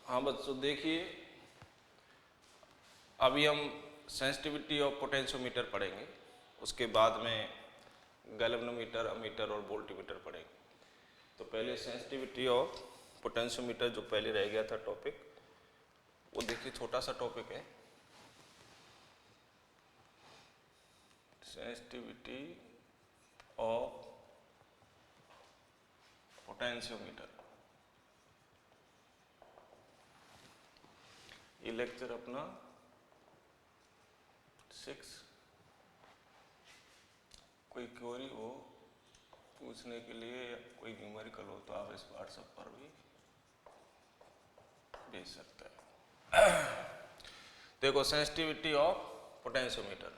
हाँ बच्चों देखिए, अभी हम सेंसिटिविटी ऑफ पोटेंशियोमीटर पढ़ेंगे। उसके बाद में गैल्वेनोमीटर, अमीटर और वोल्टमीटर पढ़ेंगे। तो पहले सेंसिटिविटी ऑफ पोटेंशियोमीटर जो पहले रह गया था टॉपिक, वो देखिए छोटा सा टॉपिक है। सेंसिटिविटी ऑफ पोटेंशियोमीटर, ये लेक्चर अपना 6। कोई क्वेरी हो पूछने के लिए या कोई न्यूमेरिकल हो तो आप इस व्हाट्सएप पर भी भेज सकते हैं। देखो, सेंसिटिविटी ऑफ पोटेंशियोमीटर,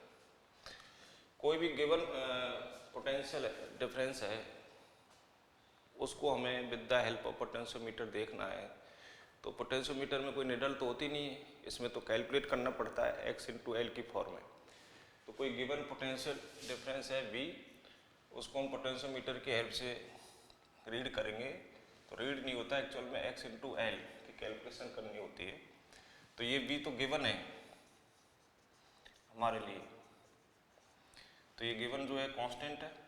कोई भी गिवन पोटेंशियल डिफरेंस है, उसको हमें with the help of potentiometer देखना है। तो पोटेंशियोमीटर में कोई निडल तो होती नहीं है, इसमें तो कैलकुलेट करना पड़ता है x इंटू एल की फॉर्म में। तो कोई गिवन पोटेंशियल डिफरेंस है V, उसको हम पोटेंशियोमीटर की हेल्प से रीड करेंगे। तो रीड नहीं होता एक्चुअल में, x इंटू एल की कैलकुलेशन करनी होती है। तो ये V तो गिवन है हमारे लिए, तो ये गिवन जो है कांस्टेंट है।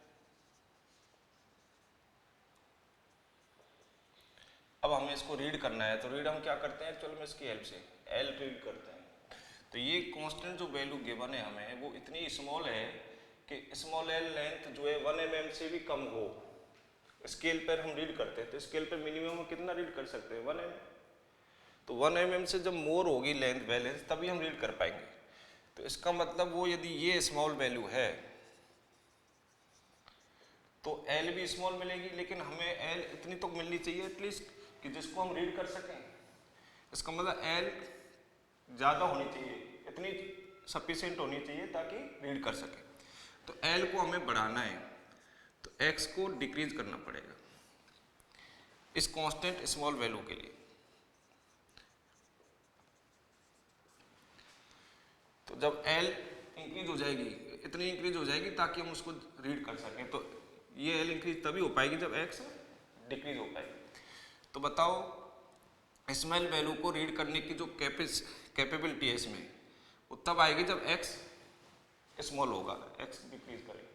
अब हमें इसको रीड करना है, तो रीड हम क्या करते हैं एक्चुअल में, इसकी हेल्प से L रीड करते हैं। तो ये कांस्टेंट जो वैल्यू गिवन है हमें, वो इतनी स्मॉल है कि स्मॉल l लेंथ जो है 1 mm से भी कम हो। स्केल पर हम रीड करते हैं, तो स्केल पर मिनिमम हम कितना रीड कर सकते हैं, 1 mm। तो 1 mm से जब मोर होगी लेंथ बैलेंस, तभी हम रीड कर पाएंगे। तो इसका मतलब वो यदि ये स्मॉल वैल्यू है तो L भी स्मॉल मिलेगी, लेकिन हमें L इतनी तो मिलनी चाहिए एटलीस्ट कि जिसको हम रीड कर सकें। इसका मतलब L ज़्यादा होनी चाहिए, इतनी सफिशिएंट होनी चाहिए ताकि रीड कर सके। तो L को हमें बढ़ाना है, तो X को डिक्रीज करना पड़ेगा इस कांस्टेंट स्मॉल वैल्यू के लिए। तो जब L इंक्रीज हो जाएगी, इतनी इंक्रीज हो जाएगी ताकि हम उसको रीड कर सकें, तो ये L इंक्रीज तभी हो पाएगी जब X डिक्रीज हो पाएगी। तो बताओ, स्मॉल वैल्यू को रीड करने की जो कैपेबिलिटी है इसमें, वो तब आएगी जब X स्मॉल होगा, X डिक्रीज करेगा।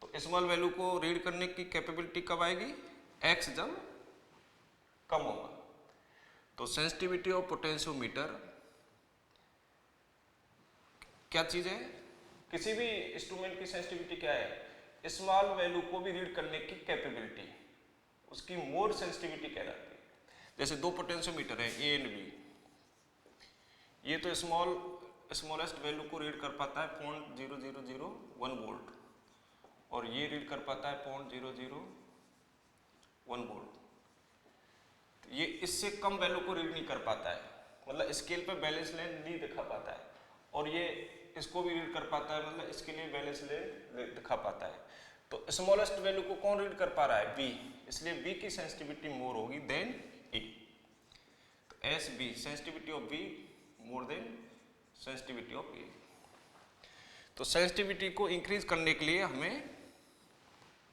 तो स्मॉल वैल्यू को रीड करने की कैपेबिलिटी कब आएगी, X जब कम होगा। तो सेंसिटिविटी ऑफ पोटेंशियोमीटर क्या चीज है, किसी भी इंस्ट्रूमेंट की सेंसिटिविटी क्या है, स्मॉल वैल्यू को भी रीड करने की कैपेबिलिटी, उसकी मोर सेंसिटिविटी कहलाती है। जैसे दो पोटेंशियोमीटर है A एंड B, ये तो स्मॉलेस्ट वैल्यू को रीड कर पाता है 0.0001 वोल्ट, और ये रीड कर पाता है 0.001 वोल्ट। तो ये इससे कम वैल्यू को रीड नहीं कर पाता है, मतलब स्केल पे बैलेंस लेंथ नहीं दिखा पाता है, और ये इसको भी रीड कर पाता है, मतलब इसके लिए बैलेंस लेंथ दिखा पाता है। तो स्मॉलेस्ट वैल्यू को कौन रीड कर पा रहा है, B, इसलिए B की सेंसिटिविटी मोर होगी देन A। तो SB, sensitivity of B more than sensitivity of A। तो सेंसिटिविटी को इंक्रीज करने के लिए हमें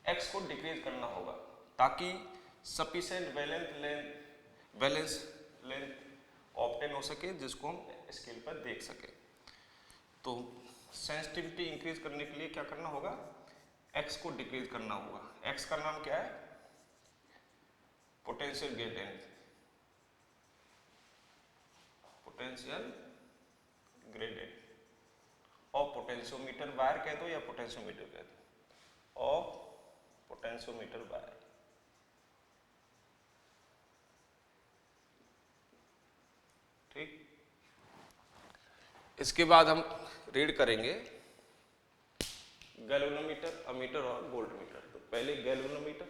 X को डिक्रीज करना होगा ताकि सफिशिएंट बैलेंस लेंथ ऑब्टेन हो सके, जिसको हम स्केल पर देख सके। तो सेंसिटिविटी इंक्रीज करने के लिए क्या करना होगा, X को डिक्रीज करना होगा। X का नाम क्या है, potential gradient, potential gradient of potentiometer wire कह दो या पोटेंशियोमीटर कह दो, ऑफ पोटेंशियोमीटर वायर। ठीक, इसके बाद हम रीड करेंगे गैल्वेनोमीटर, अमीटर और वोल्टमीटर। तो पहले गैल्वेनोमीटर,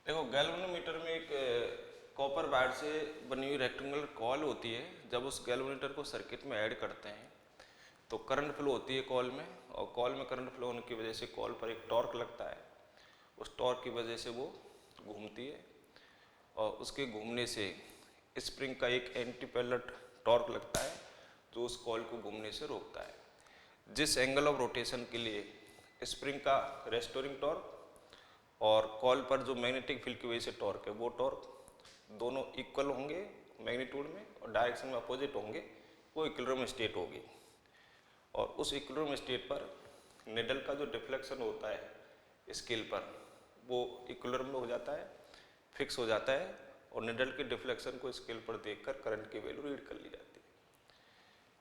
देखो गैल्वेनोमीटर में एक कॉपर वायर से बनी हुई रेक्टेंगुलर कॉइल होती है। जब उस गैल्वेनोमीटर को सर्किट में ऐड करते हैं तो करंट फ्लो होती है कॉइल में, और कॉइल में करंट फ्लो होने की वजह से कॉइल पर एक टॉर्क लगता है। उस टॉर्क की वजह से वो घूमती है, और उसके घूमने से स्प्रिंग का एक एंटी पैरेलल टॉर्क लगता है जो उस कॉइल को घूमने से रोकता है। जिस एंगल ऑफ रोटेशन के लिए स्प्रिंग का रेस्टोरिंग टॉर्क और कॉइल पर जो मैग्नेटिक फील्ड की वजह से टॉर्क है, वो टॉर्क दोनों इक्वल होंगे मैग्नीट्यूड में और डायरेक्शन में अपोजिट होंगे, वो इक्विलिब्रियम स्टेट होगी। और उस इक्विलिब्रियम स्टेट पर निडल का जो डिफ्लेक्शन होता है स्केल पर, वो इक्विलिब्रियम में हो जाता है, फिक्स हो जाता है, और निडल के डिफ्लेक्शन को स्केल पर देखकर करंट की वैल्यू रीड कर ली जाती है।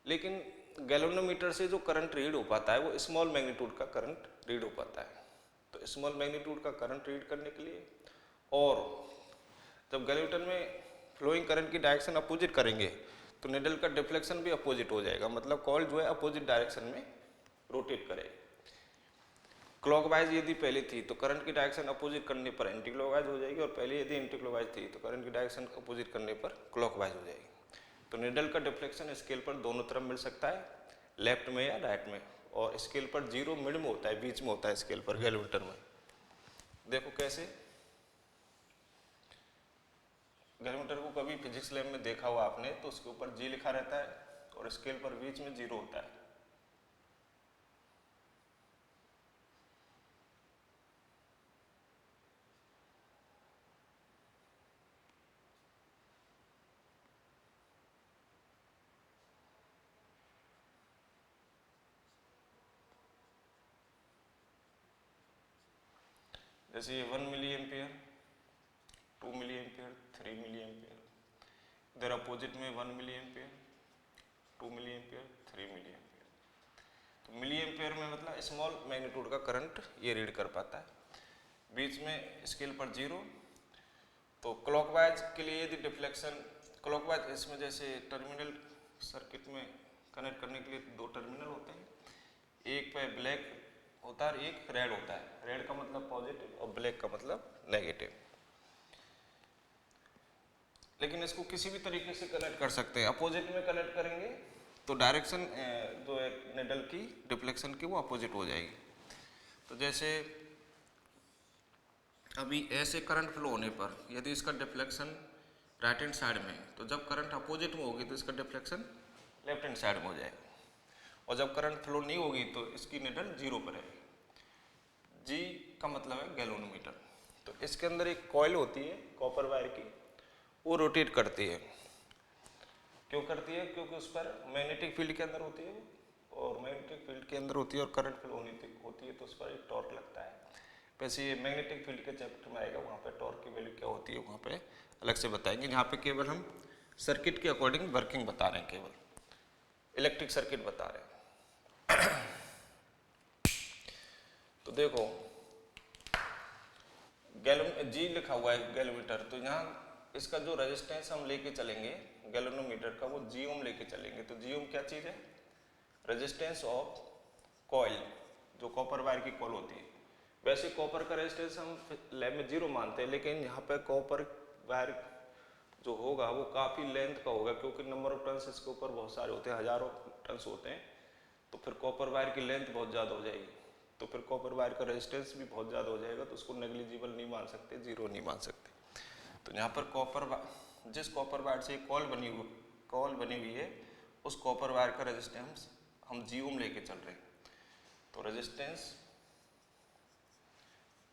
लेकिन गैल्वेनोमीटर से जो करंट रीड हो पाता है वो स्मॉल मैग्नीट्यूड का करंट रीड हो पाता है। तो स्मॉल मैग्नीट्यूड का करंट रीड करने के लिए, और जब गैल्वेनोमीटर में फ्लोइंग करंट की डायरेक्शन अपोजिट करेंगे तो निडल का डिफ्लेक्शन भी अपोजिट हो जाएगा, मतलब कॉइल जो है अपोजिट डायरेक्शन में रोटेट करेगा। क्लॉकवाइज यदि पहले थी तो करंट की डायरेक्शन अपोजिट करने पर एंटी क्लॉकवाइज हो जाएगी, और पहले यदि एंटी क्लॉकवाइज थी तो करंट की डायरेक्शन अपोजिट करने पर क्लॉकवाइज हो जाएगी। तो निडल का डिफ्लेक्शन स्केल पर दोनों तरफ मिल सकता है, लेफ्ट में या राइट में, और स्केल पर जीरो मिड में होता है, बीच में होता है स्केल पर गैल्वेनोमीटर में। देखो कैसे, गैल्वेनोमीटर को कभी फिजिक्स लैब में देखा हुआ आपने, तो उसके ऊपर जी लिखा रहता है और स्केल पर बीच में जीरो होता है। जैसे ये 1 milli ampere, 2 milli ampere, 3 milli ampere, इधर अपोजिट में 1 milli ampere, 2 milli ampere, 3 milli ampere. तो मिली एम्पियर में मतलब स्मॉल मैग्नीट्यूड का करंट ये रीड कर पाता है। बीच में स्केल पर जीरो। तो क्लॉकवाइज के लिए यदि डिफ्लेक्शन क्लॉकवाइज, इसमें जैसे टर्मिनल सर्किट में कनेक्ट करने के लिए दो टर्मिनल होते हैं, एक पे ब्लैक होता है, एक रेड होता है। रेड का मतलब पॉजिटिव और ब्लैक का मतलब नेगेटिव। लेकिन इसको किसी भी तरीके से कनेक्ट कर सकते हैं। अपोजिट में कनेक्ट करेंगे तो डायरेक्शन जो है निडल की डिफ्लेक्शन की वो अपोजिट हो जाएगी। तो जैसे अभी ऐसे करंट फ्लो होने पर यदि इसका डिफ्लेक्शन राइट हैंड साइड में है, तो जब करंट अपोजिट में होगी तो इसका डिफ्लेक्शन लेफ्ट हैंड साइड में हो जाएगा, और जब करंट फ्लो नहीं होगी तो इसकी निडल जीरो पर है। जी का मतलब है गैल्वेनोमीटर। तो इसके अंदर एक कॉइल होती है कॉपर वायर की, वो रोटेट करती है। क्यों करती है? क्योंकि उस पर मैग्नेटिक फील्ड के अंदर होती है, और मैग्नेटिक फील्ड के अंदर होती है और करंट फ्लो होती है, तो उस पर एक टॉर्क लगता है। वैसे ये मैग्नेटिक फील्ड के चैप्टर में आएगा, वहाँ पे टॉर्क की वैल्यू क्या होती है वहाँ पे अलग से बताएंगे। यहाँ पे केवल हम सर्किट के अकॉर्डिंग वर्किंग बता रहे हैं, केवल इलेक्ट्रिक सर्किट बता रहे हैं। तो देखो जी लिखा हुआ है गैल्वेनोमीटर, तो यहाँ इसका जो रेजिस्टेंस हम लेके चलेंगे गैल्वेनोमीटर का, वो जी ओम लेके चलेंगे। तो जी ओम क्या चीज़ है? रेजिस्टेंस ऑफ कॉइल, जो कॉपर वायर की कॉइल होती है। वैसे कॉपर का रेजिस्टेंस हम लैब में जीरो मानते हैं, लेकिन यहाँ पे कॉपर वायर जो होगा वो काफ़ी लेंथ का होगा, क्योंकि नंबर ऑफ टर्न्स इसके ऊपर बहुत सारे होते हैं, हजारों टर्न्स होते हैं। तो फिर कॉपर वायर की लेंथ बहुत ज़्यादा हो जाएगी, तो फिर कॉपर वायर का रेजिस्टेंस भी बहुत ज़्यादा हो जाएगा, तो उसको नेग्लिजिबल नहीं मान सकते, जीरो नहीं मान सकते। तो यहाँ पर जिस कॉपर वायर से कॉइल बनी हुई है, उस कॉपर वायर का रेजिस्टेंस हम जी ओम लेके चल रहे हैं। तो resistance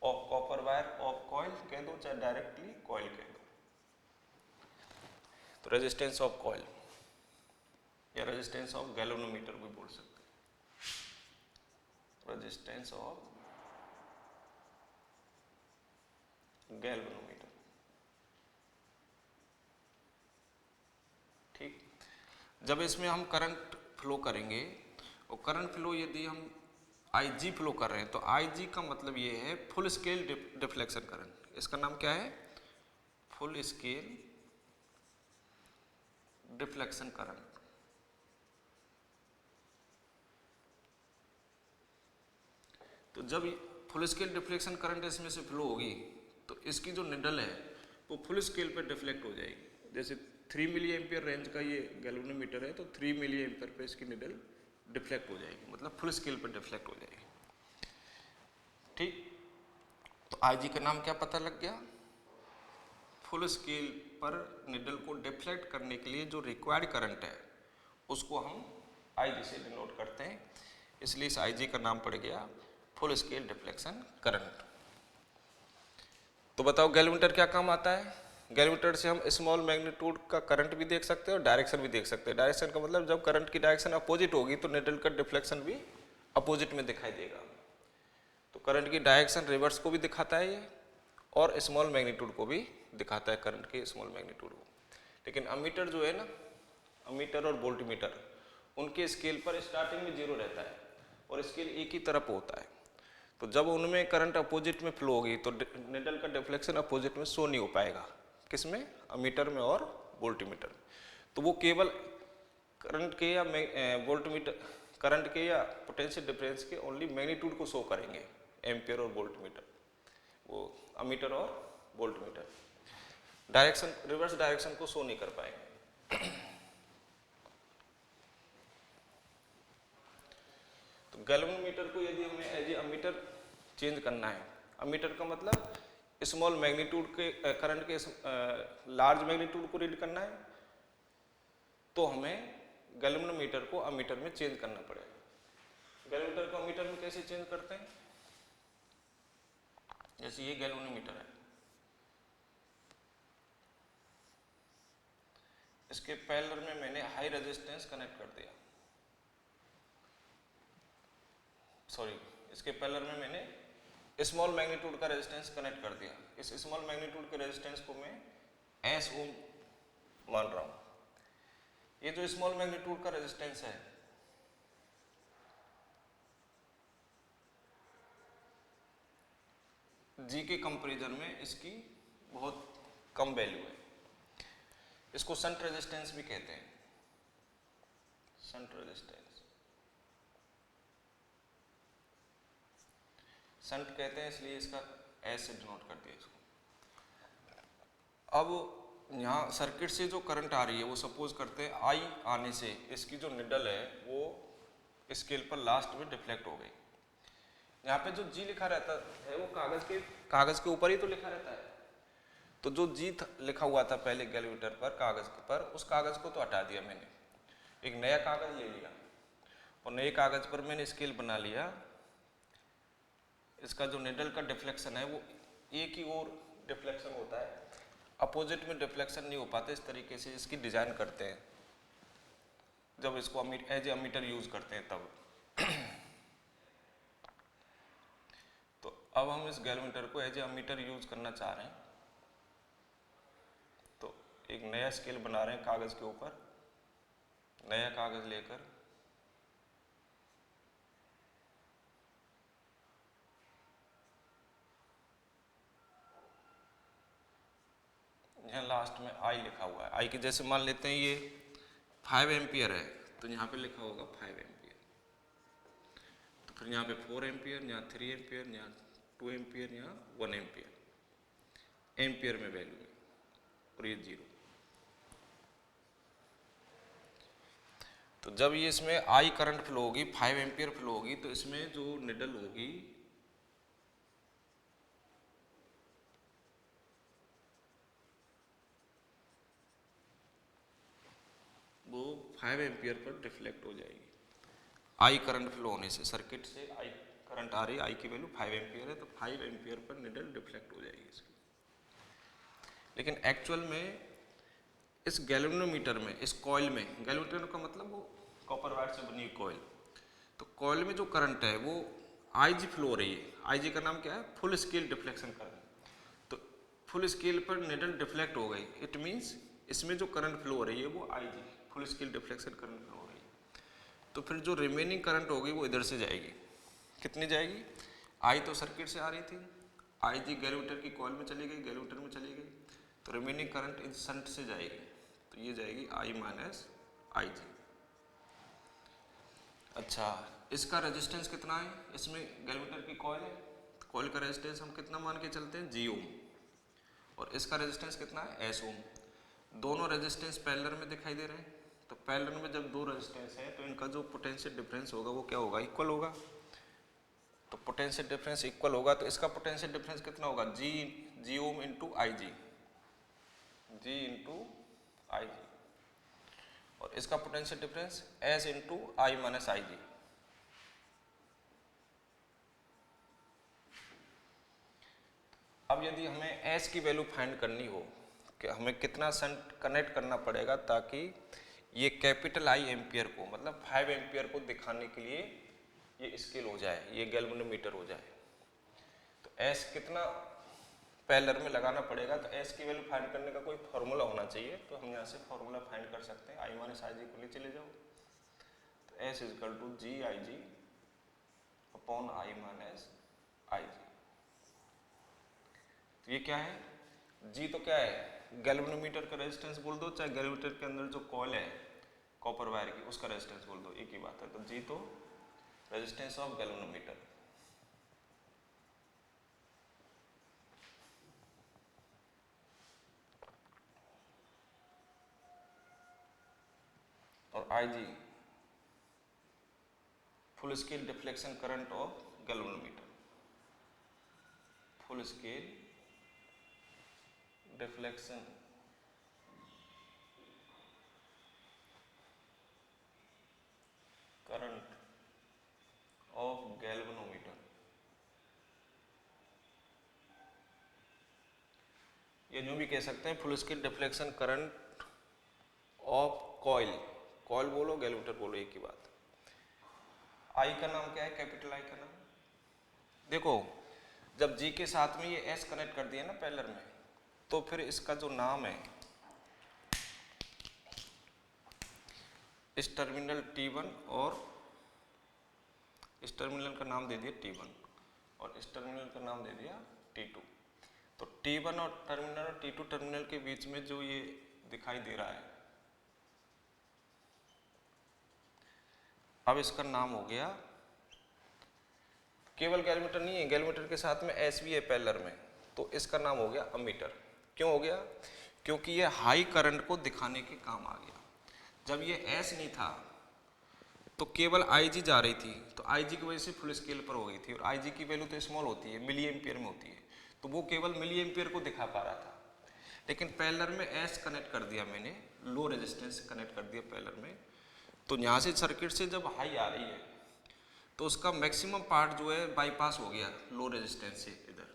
of copper wire of coil कह दो, चाहे डायरेक्टली कॉइल कह दो। तो रेजिस्टेंस ऑफ कॉइल या रेजिस्टेंस ऑफ गैल्वेनोमीटर भी बोल सकते हैं। रेजिस्टेंस ऑफ गैल्वेनोमीटर, ठीक। जब इसमें हम करंट फ्लो करेंगे, और करंट फ्लो यदि हम IG फ्लो कर रहे हैं, तो IG का मतलब ये है फुल स्केल डिफ्लेक्शन करंट। इसका नाम क्या है? Full scale deflection current. तो जब फुल स्केल डिफ्लेक्शन करंट इसमें से फ्लो होगी, तो इसकी जो निडल है वो फुल स्केल पर डिफ्लेक्ट हो जाएगी। जैसे 3 मिली एम्पियर रेंज का ये गैल्वेनोमीटर है तो 3 मिली एम्पियर पे इसकी निडल डिफ्लेक्ट हो जाएगी, मतलब फुल स्केल पर डिफ्लेक्ट हो जाएगी। ठीक, तो आईजी का नाम क्या पता लग गया। फुल स्केल पर निडल को डिफ्लेक्ट करने के लिए जो रिक्वायर्ड करंट है उसको हम आईजी से डिनोट करते हैं, इसलिए इस आईजी का नाम पड़ गया फुल स्केल डिफ्लेक्शन करंट। तो बताओ गैल्वेमीटर क्या काम आता है। गैल्वेमीटर से हम स्मॉल मैग्नीट्यूड का करंट भी देख सकते हैं और डायरेक्शन भी देख सकते हैं। डायरेक्शन का मतलब जब करंट की डायरेक्शन अपोजिट होगी तो निडल का डिफ्लेक्शन भी अपोजिट में दिखाई देगा। तो करंट की डायरेक्शन रिवर्स को भी दिखाता है ये, और स्मॉल मैग्नीट्यूड को भी दिखाता है, करंट के स्मॉल मैग्नीट्यूड को। लेकिन अमीटर जो है ना, अमीटर और वोल्टमीटर, उनके स्केल पर स्टार्टिंग में 0 रहता है और स्केल एक ही तरफ होता है। तो जब उनमें करंट अपोजिट में फ्लो होगी तो निडल का डिफ्लेक्शन अपोजिट में शो नहीं हो पाएगा। किसमें? अमीटर में और वोल्टमीटर। तो वो केवल करंट के या वोल्टमीटर, करंट के या पोटेंशियल डिफरेंस के ओनली मैग्नीट्यूड को शो करेंगे, एम्पियर और वोल्टमीटर, वो अमीटर और वोल्टमीटर। डायरेक्शन, रिवर्स डायरेक्शन को शो नहीं कर पाएंगे। तो गैल्वेनोमीटर को यदि हमें एज ए अमीटर चेंज करना है, अमीटर का मतलब स्मॉल मैग्नीट्यूड के करंट के लार्ज मैग्नीट्यूड को रीड करना है, तो हमें गैल्वेनोमीटर को अमीटर में चेंज करना पड़ेगा। गैल्वेनोमीटर को अमीटर में कैसे चेंज करते हैं? जैसे ये गैल्वेनोमीटर है, इसके पैरेलल में मैंने हाई रेजिस्टेंस कनेक्ट कर दिया, सॉरी, इसके पैरेलल में मैंने स्मॉल मैग्नीट्यूड का रेजिस्टेंस कनेक्ट कर दिया। इस स्मॉल मैग्नीट्यूड के रेजिस्टेंस को मैं एस ओम मान रहा हूं। ये जो स्मॉल मैग्नीट्यूड का रेजिस्टेंस है, जी के कंपैरिजन में इसकी बहुत कम वैल्यू है। इसको शंट रेजिस्टेंस भी कहते हैं, शंट रेजिस्टेंस, शंट कहते हैं, इसलिए इसका एस से डिनोट कर दिया इसको। अब यहाँ सर्किट से जो करंट आ रही है वो सपोज करते हैं आई आने से इसकी जो निडल है वो स्केल पर लास्ट में डिफ्लेक्ट हो गई। यहाँ पे जो जी लिखा रहता है वो कागज के ऊपर ही तो लिखा रहता है। तो जो जी लिखा हुआ था पहले गैल्वेमीटर पर कागज पर, उस कागज को तो हटा दिया मैंने, एक नया कागज ले लिया और नए कागज पर मैंने स्केल बना लिया। इसका जो निडल का डिफ्लेक्शन है वो एक ही ओर डिफ्लेक्शन होता है, अपोजिट में डिफ्लेक्शन नहीं हो पाते। इस तरीके से इसकी डिजाइन करते हैं जब इसको एज ए अमीटर यूज करते हैं तब। तो अब हम इस गैल्वेमीटर को एज ए अमीटर यूज करना चाह रहे हैं, तो एक नया स्केल बना रहे हैं कागज के ऊपर, नया कागज लेकर यहाँ लास्ट में आई लिखा हुआ है। आई के जैसे मान लेते हैं ये 5 एम्पियर है तो यहाँ पे लिखा होगा 5 एम्पियर, तो फिर यहाँ पे 4 एम्पियर, यहाँ 3 एम्पियर, यहाँ 2 एम्पियर, यहाँ 1 एम्पियर, एम्पियर में वैल्यू है, और ये 0। तो जब ये इसमें आई करंट फ्लो होगी, 5 एम्पियर फ्लो होगी, तो इसमें जो निडल होगी वो 5 एम्पियर पर डिफ्लेक्ट हो जाएगी। आई करंट फ्लो होने से, सर्किट से आई करंट आ रही है, आई की वैल्यू 5 एम्पियर है, तो 5 एम्पियर पर निडल डिफ्लेक्ट हो जाएगी इसकी। लेकिन एक्चुअल में इस गैल्वेनोमीटर में, इस कॉइल में, गैल्वेनोमीटर का मतलब वो कॉपर वायर से बनी हुई कॉइल, तो कॉइल में जो करंट है वो आईजी फ्लो हो रही है। आईजी का नाम क्या है? Full scale deflection current. तो फुल स्केल पर निडल डिफ्लेक्ट हो गई, इट मीन्स इसमें जो करंट फ्लो हो रही है वो IG full scale deflection current flow हो रही है। तो फिर जो रिमेनिंग करंट होगी वो इधर से जाएगी। कितनी जाएगी? आई तो सर्किट से आ रही थी, आई जी गैल्वेमीटर की कॉइल में चली गई, गैल्वेमीटर में चली गई, तो रिमेनिंग करंट इन शंट से जाएगी, तो ये जाएगी आई माइनस आई जी। अच्छा, इसका रेजिस्टेंस कितना है? इसमें गैल्वेमीटर की कॉइल है, कॉइल का रेजिस्टेंस हम कितना मान के चलते हैं? जी ओम, और इसका रेजिस्टेंस कितना है, एस ओम। दोनों रेजिस्टेंस पैरेलल में दिखाई दे रहे हैं, तो पैरेलल में जब दो रेजिस्टेंस है तो इनका जो पोटेंशियल डिफरेंस होगा वो क्या होगा, इक्वल होगा। तो पोटेंशियल डिफरेंस इक्वल होगा तो इसका पोटेंशियल डिफरेंस कितना होगा, जी ohm into I G, ji into I जी, और इसका potential difference S into I minus I जी। अब यदि हमें एस की वैल्यू फाइंड करनी हो कि हमें कितना शंट कनेक्ट करना पड़ेगा ताकि ये कैपिटल आई एम्पियर को, मतलब 5 एम्पियर को दिखाने के लिए ये स्केल हो जाए, ये गैल्वेनोमीटर हो जाए, तो एस कितना पैरेलल में लगाना पड़ेगा। तो एस की वैल्यू फाइंड करने का कोई फॉर्मूला होना चाहिए, तो हम यहाँ से फॉर्मूला फाइंड कर सकते हैं। आई माइनस आई जी को नीचे ले जाओ, तो S equal to G I G upon I minus I G. तो ये क्या है, जी तो क्या है, गैल्वेनोमीटर का रेजिस्टेंस बोल दो, चाहे गैल्वेनोमीटर के अंदर जो कॉइल है कॉपर वायर की उसका रेजिस्टेंस बोल दो, एक ही बात है। तो जी तो रेजिस्टेंस ऑफ गैल्वेनोमीटर, और I G full scale deflection current of galvanometer, full scale deflection current of galvanometer. ये जो भी कह सकते हैं, full scale deflection current of coil, coil बोलो गैल्वेनोमीटर बोलो, एक ही बात। आई का नाम क्या है, कैपिटल आई का नाम। देखो जब जी के साथ में ये एस कनेक्ट कर दिया ना पैरेलल में, तो फिर इसका जो नाम है, इस टर्मिनल T1 और इस टर्मिनल का नाम दे दिया T1 और इस टर्मिनल का नाम दे दिया T2। तो T1 और टर्मिनल और T2 टर्मिनल के बीच में जो ये दिखाई दे रहा है, अब इसका नाम हो गया, केवल गैल्वेनोमीटर नहीं है, गैल्वेनोमीटर के साथ में एस भी है पैरेलल में, तो इसका नाम हो गया अमीटर। क्यों हो गया, क्योंकि ये हाई करंट को दिखाने के काम आ गया। जब ये एस नहीं था तो केवल आई जी जा रही थी, तो आई जी की वजह से फुल स्केल पर हो गई थी, और आई जी की वैल्यू तो स्मॉल होती है, मिली एम्पियर में होती है, तो वो केवल मिली एम्पियर को दिखा पा रहा था। लेकिन पैरेलल में एस कनेक्ट कर दिया मैंने, लो रेजिस्टेंस कनेक्ट कर दिया पैरेलल में, तो यहाँ से सर्किट से जब हाई आ रही है तो उसका मैक्सिमम पार्ट जो है बाईपास हो गया लो रेजिस्टेंस से इधर,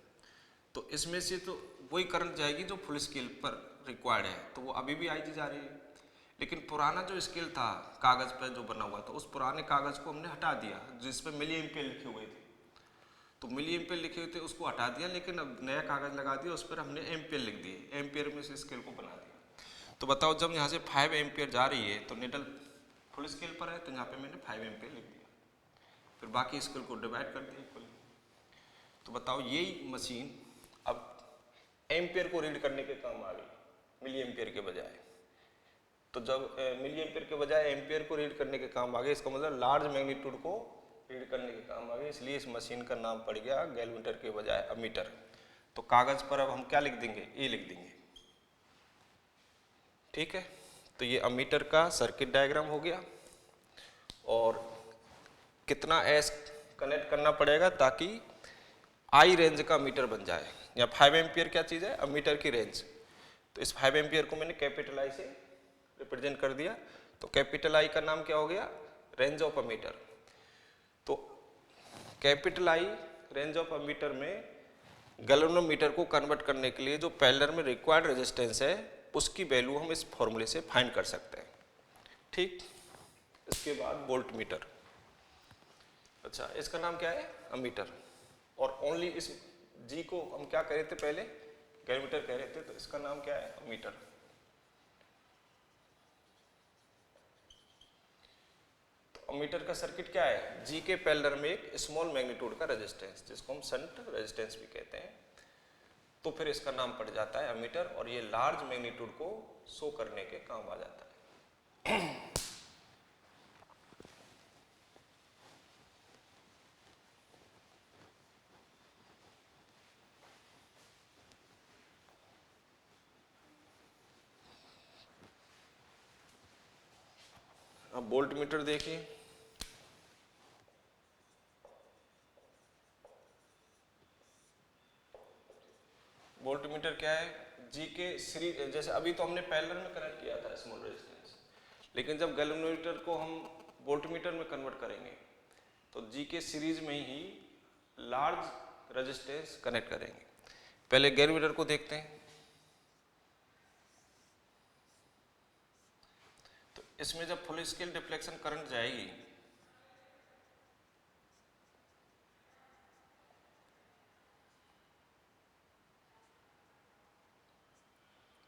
तो इसमें से तो वही करंट जाएगी जो फुल स्केल पर रिक्वायर्ड है, तो वो अभी भी आई जी जा रही है। लेकिन पुराना जो स्केल था कागज़ पर जो बना हुआ था, उस पुराने कागज़ को हमने हटा दिया जिस पर मिली एम्पियर लिखे हुए थे, तो मिली एम्पियर लिखे हुए थे उसको हटा दिया, लेकिन अब नया कागज़ लगा दिया, उस पर हमने एम्पियर लिख दिए, एम्पियर में से स्केल को बना दिया। तो बताओ जब यहाँ से 5 एम्पियर जा रही है तो निडल फुल स्केल पर है, तो यहाँ पे मैंने 5 एम्पियर लिख दिया, फिर बाकी स्केल को डिवाइड कर दिया इक्वली। तो बताओ यही मशीन अब एम्पियर को रीड करने के काम आ गई मिली एम्पियर के बजाय। तो जब मिली एम्पियर के बजाय एम्पियर को रीड करने के काम आ गए, इसका मतलब लार्ज मैग्नीट्यूड को रीड करने के काम आ गए, इसलिए इस मशीन का नाम पड़ गया गैल्वेनोमीटर के बजाय अमीटर। तो कागज पर अब हम क्या लिख देंगे, ए लिख देंगे, ठीक है। तो ये अमीटर का सर्किट डायग्राम हो गया, और कितना एस कनेक्ट करना पड़ेगा ताकि आई रेंज का मीटर बन जाए। या 5 एम्पियर क्या चीज़ है, अमीटर की रेंज। तो इस 5 एम्पियर को मैंने कैपिटल आई से रिप्रेजेंट कर दिया, तो कैपिटल आई का नाम क्या हो गया, रेंज ऑफ अमीटर। तो capital I range of ammeter में गैल्वेनोमीटर को कन्वर्ट करने के लिए जो पैरेलल में रिक्वायर्ड रेजिस्टेंस है उसकी वैल्यू हम इस फॉर्मूले से फाइंड कर सकते हैं, ठीक। इसके बाद वोल्ट मीटर, अच्छा इसका नाम क्या है, अमीटर, और ओनली इस जी को हम क्या कह रहे थे पहले, गैल्वेनोमीटर कह रहे थे, तो इसका नाम क्या है, अमीटर। अमीटर का सर्किट क्या है, जी के पैरेलल में एक स्मॉल मैग्नीट्यूड का रेजिस्टेंस जिसको हम शंट रेजिस्टेंस भी कहते हैं, तो फिर इसका नाम पड़ जाता है अमीटर, और ये लार्ज मैग्नीट्यूड को शो करने के काम आ जाता है। अब वोल्ट मीटर देखिए, वोल्ट मीटर क्या है, जी के सीरीज, जैसे अभी तो हमने पैरेलल में कनेक्ट किया था स्मॉल रेजिस्टेंस, लेकिन जब गैल्वेनोमीटर को हम वोल्ट मीटर में कन्वर्ट करेंगे तो जी के सीरीज में ही लार्ज रेजिस्टेंस कनेक्ट करेंगे। पहले गैल्वेनोमीटर को देखते हैं। तो इसमें जब फुल स्केल डिफ्लेक्शन करंट जाएगी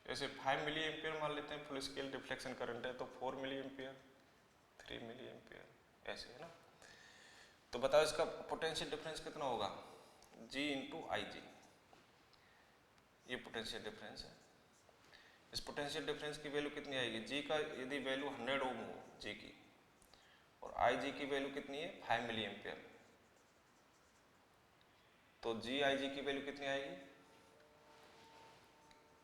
जैसे 5 मिली एम्पियर मान लेते हैं, फुल स्केल डिफ्लेक्शन करंट है तो 4 मिली एम्पियर, 3 मिली एम्पियर, ऐसे है ना। तो बताओ इसका पोटेंशियल डिफरेंस कितना होगा, G इंटू आई जी, ये पोटेंशियल डिफरेंस है। इस पोटेंशियल डिफरेंस की वैल्यू कितनी आएगी, G का यदि वैल्यू 100 ओम हो G की, और आई जी की वैल्यू कितनी है 5 मिली एम्पियर, तो G आई जी की वैल्यू कितनी आएगी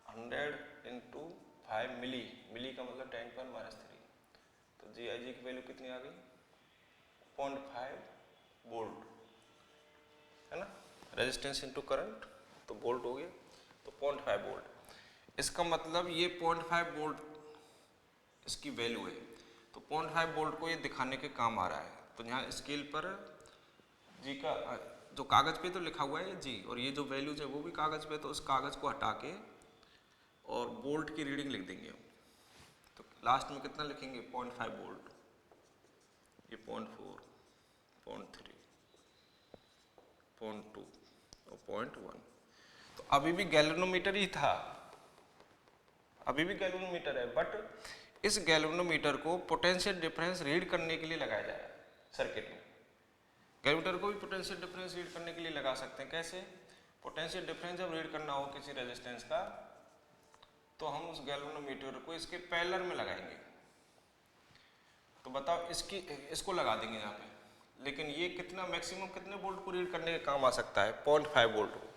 100 इंटू 5 मिली, मिली का मतलब 10⁻³ तो G आई जी की वैल्यू कितनी आ गई 0.5 वोल्ट, है ना। रेजिस्टेंस इंटू करंट तो वोल्ट हो गया, तो 0.5 वोल्ट। इसका मतलब ये 0.5 वोल्ट इसकी वैल्यू है, तो 0.5 वोल्ट को ये दिखाने के काम आ रहा है। तो यहाँ स्केल पर जी का जो कागज पे तो लिखा हुआ है जी, और ये जो वैल्यूज है वो भी कागज पे, तो उस कागज को हटा के और वोल्ट की रीडिंग लिख देंगे हम। तो लास्ट में कितना लिखेंगे 0.5 वोल्ट, ये 0.4, 0.3, 0.2 और 0.1। तो अभी भी गैल्वेनोमीटर ही था, अभी भी गैल्वेनोमीटर है, बट इस गैल्वेनोमीटर को पोटेंशियल डिफरेंस रीड करने के लिए लगाया जाए सर्किट में। गैल्वेनोमीटर को भी पोटेंशियल डिफरेंस रीड करने के लिए लगा सकते हैं। कैसे, पोटेंशियल डिफरेंस जब रीड करना हो किसी रेजिस्टेंस का, तो हम उस गैल्वेनोमीटर को इसके पैरेलल में लगाएंगे। तो बताओ इसको लगा देंगे यहाँ पे, लेकिन ये कितना मैक्सिमम कितने वोल्ट को रीड करने के काम आ सकता है 0.5 वोल्ट को।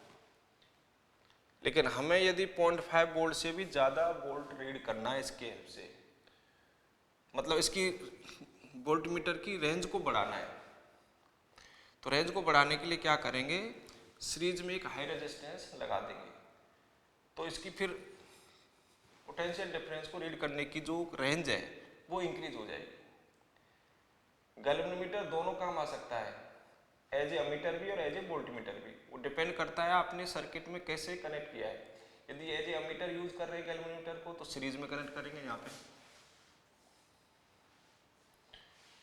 लेकिन हमें यदि 0.5 वोल्ट से भी ज़्यादा वोल्ट रीड करना है इसके हेल्प से, मतलब इसकी वोल्टमीटर की रेंज को बढ़ाना है, तो रेंज को बढ़ाने के लिए क्या करेंगे, सीरीज में एक हाई रेजिस्टेंस लगा देंगे। तो इसकी फिर पोटेंशियल डिफरेंस को रीड करने की जो रेंज है वो इंक्रीज हो जाएगी। गैल्वेनोमीटर दोनों काम आ सकता है, एज ए अमीटर भी और एज ए वोल्टमीटर भी। वो डिपेंड करता है आपने सर्किट में कैसे कनेक्ट किया है। यदि एज ए अमीटर यूज कर रहे हैं गैल्वेनोमीटर को तो सीरीज में कनेक्ट करेंगे यहाँ पे,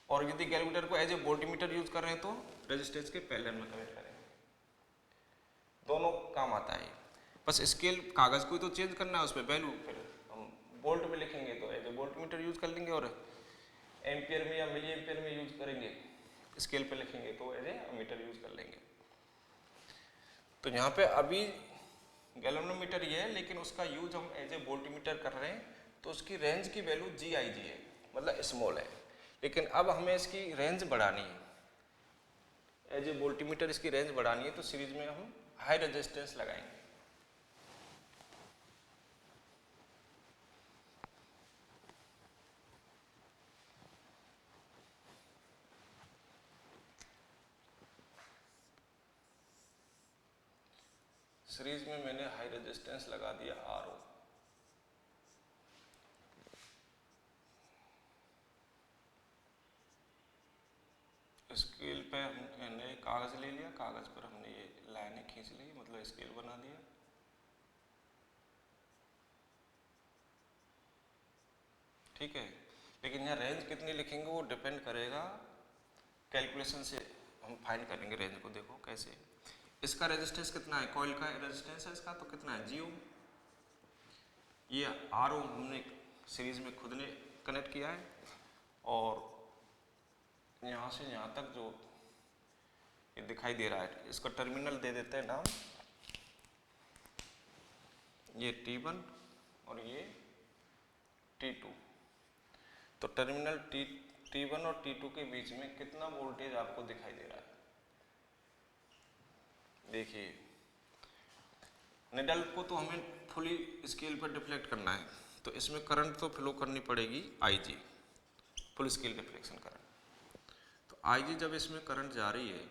और यदि गैल्वेनोमीटर को एज ए वोल्टमीटर यूज कर रहे हैं तो रेजिस्टेंस के पैरेलल में कनेक्ट करेंगे। दोनों काम आता है। बस स्केल कागज को ही तो चेंज करना है, उस पर वैल्यू फिर हम वोल्ट में लिखेंगे तो एज ए वोल्टमीटर यूज कर लेंगे, और एम्पियर में या मिली एम्पियर में यूज करेंगे स्केल पे लिखेंगे तो एज ए अमीटर यूज कर लेंगे। तो यहाँ पे अभी गैल्वेनोमीटर ये है, लेकिन उसका यूज हम एज ए वोल्टमीटर कर रहे हैं, तो उसकी रेंज की वैल्यू जी आई जी है, मतलब स्मॉल है। लेकिन अब हमें इसकी रेंज बढ़ानी है, एज ए वोल्टमीटर इसकी रेंज बढ़ानी है, तो सीरीज में हम हाई रेजिस्टेंस लगाएंगे। सीरीज में मैंने हाई रेजिस्टेंस लगा दिया RO। स्केल पे हमने कागज ले लिया, कागज पर हमने ये लाइनें खींच ली, मतलब स्केल बना दिया। ठीक है, लेकिन यहाँ रेंज कितनी लिखेंगे वो डिपेंड करेगा, कैलकुलेशन से हम फाइंड करेंगे रेंज को। देखो कैसे, इसका रेजिस्टेंस कितना है, कॉइल का रेजिस्टेंस है इसका, तो कितना है 0। ये RO हमने सीरीज में खुद ने कनेक्ट किया है, और यहाँ से यहाँ तक जो ये दिखाई दे रहा है इसका टर्मिनल दे देते हैं नाम, ये T1 और ये T2। तो टर्मिनल T1 और T2 के बीच में कितना वोल्टेज आपको दिखाई दे रहा है। देखिए, निडल को तो हमें फुली स्केल पर डिफ्लेक्ट करना है, तो इसमें करंट तो फ्लो करनी पड़ेगी IG, full scale deflection current. तो IG जब इसमें करंट जा रही है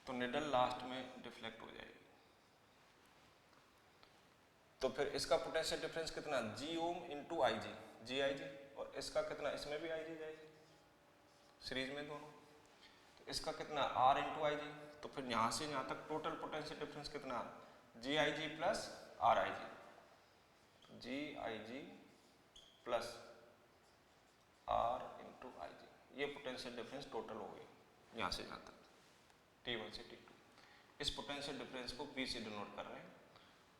तो निडल लास्ट में डिफ्लेक्ट हो जाएगी। तो फिर इसका पोटेंशियल डिफरेंस कितना, जी ohm into I G, G I जी, और इसका कितना, इसमें भी आई जी जाएगी सीरीज में दोनों, तो इसका कितना आर इंटू आई जी। तो फिर यहाँ से यहाँ तक टोटल पोटेंशियल डिफरेंस कितना, G I G plus R I G, G I G plus R into I G, ये पोटेंशियल डिफरेंस टोटल हो गई यहाँ से यहाँ तक, T1 से T2। इस पोटेंशियल डिफरेंस को B से डिनोट कर रहे हैं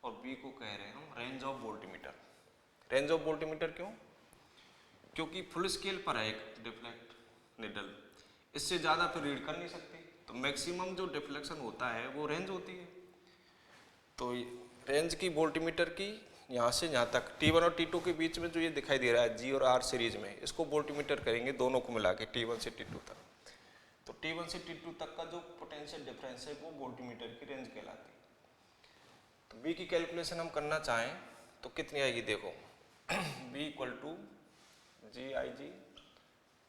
और B को कह रहे हैं हम range of voltmeter. Range of voltmeter क्यों, क्योंकि फुल स्केल पर है एक डिफ्लेक्ट निडल, इससे ज़्यादा फिर रीड कर नहीं सकती, तो मैक्सिमम जो डिफ्लेक्शन होता है वो रेंज होती है। तो रेंज की वोल्टमीटर की यहाँ से यहाँ तक T1 और T2 के बीच में जो ये दिखाई दे रहा है G और R सीरीज में, इसको वोल्टमीटर करेंगे दोनों को मिला के T1 से T2 तक। तो T1 से T2 तक का जो पोटेंशियल डिफरेंस है वो वोल्टमीटर की रेंज कहलाती है। तो B की कैलकुलेशन हम करना चाहें तो कितनी आएगी, देखो B equal to G I G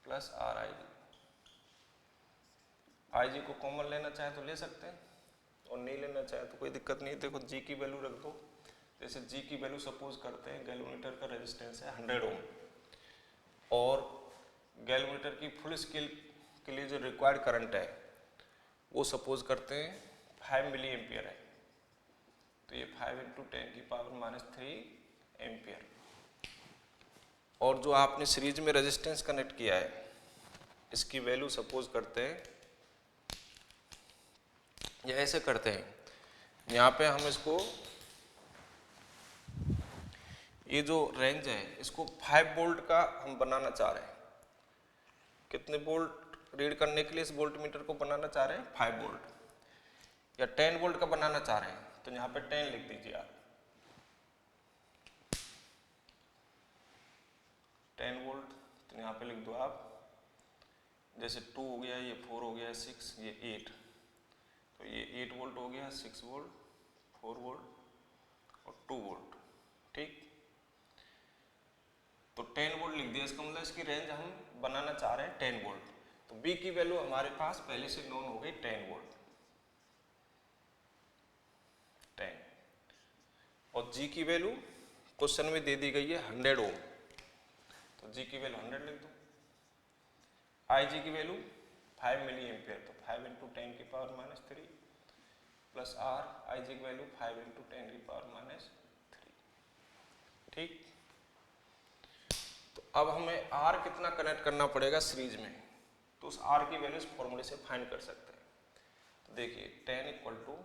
plus R I G. I G को कॉमन लेना चाहे तो ले सकते हैं और नहीं लेना चाहे तो कोई दिक्कत नहीं। देखो जी की वैल्यू रख दो, जैसे जी की वैल्यू सपोज करते हैं गैल्वेनोमीटर का रेजिस्टेंस है 100 ओम और गैल्वेनोमीटर की फुल स्केल के लिए जो रिक्वायर्ड करंट है वो सपोज करते हैं 5 मिली एम्पियर है, तो ये 5 इंटू 10 की पावर -3 एम्पियर। और जो आपने सीरीज में रेजिस्टेंस कनेक्ट किया है इसकी वैल्यू सपोज करते हैं, या ऐसे करते हैं, यहाँ पे हम इसको ये जो रेंज है इसको 5 वोल्ट का हम बनाना चाह रहे हैं। कितने वोल्ट रीड करने के लिए इस वोल्टमीटर को बनाना चाह रहे हैं, 5 वोल्ट, या 10 वोल्ट का बनाना चाह रहे हैं तो यहाँ पे 10 लिख दीजिए आप, 10 वोल्ट, तो यहाँ पे लिख दो आप, जैसे 2 हो गया, ये 4 हो गया, 6, ये 8, तो ये 8 वोल्ट हो गया, 6 वोल्ट, 4 वोल्ट और 2 वोल्ट, ठीक। तो 10 वोल्ट लिख दिया, इसका मतलब इसकी रेंज हम बनाना चाह रहे हैं 10 वोल्ट। तो B की वैल्यू हमारे पास पहले से नोन हो गई 10 वोल्ट, 10, और G की वैल्यू क्वेश्चन में दे दी गई है 100 ओम, तो G की वैल्यू 100 लिख दो। IG की वैल्यू 5 मिली एम्पियर, तो 5 इंटू 10 की पावर -3 प्लस R, IG की वैल्यू 5 इंटू 10 की पावर -3, ठीक। तो अब हमें R कितना कनेक्ट करना पड़ेगा सीरीज में, तो उस R की वैल्यू इस फॉर्मूले से फाइंड कर सकते हैं। तो देखिए 10 इक्वल टू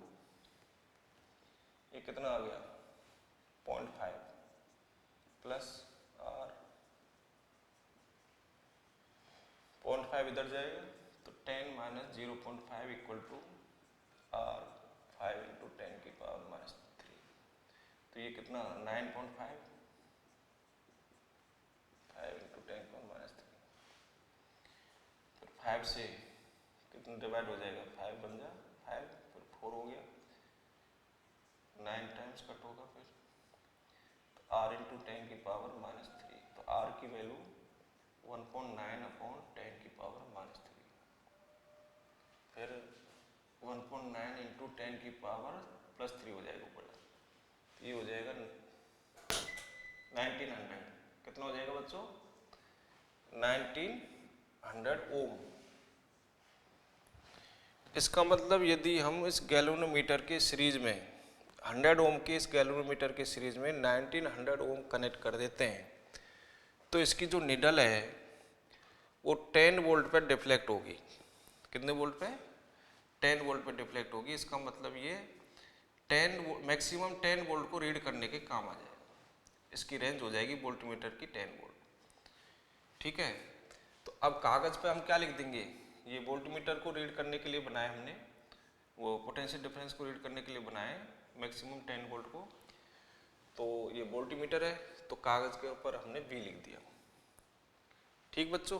ये कितना आ गया 0.5 प्लस R, 0.5 इधर जाएगा तो 10 minus 0.5 equal to R 5 into 10 की पावर -3, तो ये कितना 9.5, 5 इंटू 10 की पावर -3, फिर 5 से कितना डिवाइड हो जाएगा, 5 बन जा 5, फिर 4 हो गया, 9 टाइम्स कट होगा, फिर तो R इंटू 10 की पावर -3, तो R की वैल्यू 1.9 अपॉन 10 की पावर -3, फिर 1.9 इंटू 10 की पावर +3 हो जाएगा ऊपर, तो ये हो जाएगा 1900, कितना हो जाएगा बच्चों 1900 ओम। इसका मतलब यदि हम इस गैल्वेनोमीटर के सीरीज में 100 ओम के इस गैल्वेनोमीटर के सीरीज में 1900 ओम कनेक्ट कर देते हैं तो इसकी जो निडल है वो 10 वोल्ट पर डिफ्लेक्ट होगी। कितने वोल्ट पे, 10 वोल्ट पे डिफ्लेक्ट होगी। इसका मतलब ये 10 मैक्सिमम 10 वोल्ट को रीड करने के काम आ जाएगा। इसकी रेंज हो जाएगी वोल्टमीटर की 10 वोल्ट, ठीक है। तो अब कागज पे हम क्या लिख देंगे, ये वोल्टमीटर को रीड करने के लिए बनाए हमने, वो पोटेंशियल डिफरेंस को रीड करने के लिए बनाए मैक्सिमम 10 वोल्ट को, तो ये वोल्टमीटर है, तो कागज के ऊपर हमने V लिख दिया, ठीक बच्चों।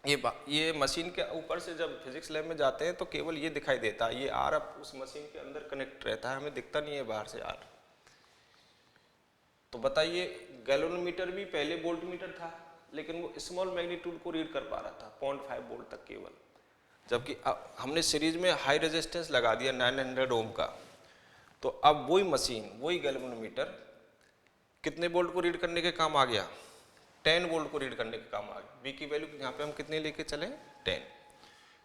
ये मशीन के ऊपर से जब फिजिक्स लैब में जाते हैं तो केवल ये दिखाई देता है, ये R अब उस मशीन के अंदर कनेक्ट रहता है, हमें दिखता नहीं है बाहर से R। तो बताइए गैल्वेनोमीटर भी पहले वोल्टमीटर था, लेकिन वो स्मॉल मैग्नीट्यूड को रीड कर पा रहा था 0.5 वोल्ट तक केवल। जबकि अब हमने सीरीज में हाई रेजिस्टेंस लगा दिया 900 ओम का, तो अब वही मशीन, वही गैल्वेनोमीटर कितने वोल्ट को रीड करने के काम आ गया, 10 वोल्ट को रीड करने के काम आ गया। वी की वैल्यू यहाँ पे हम कितने लेके चले, 10।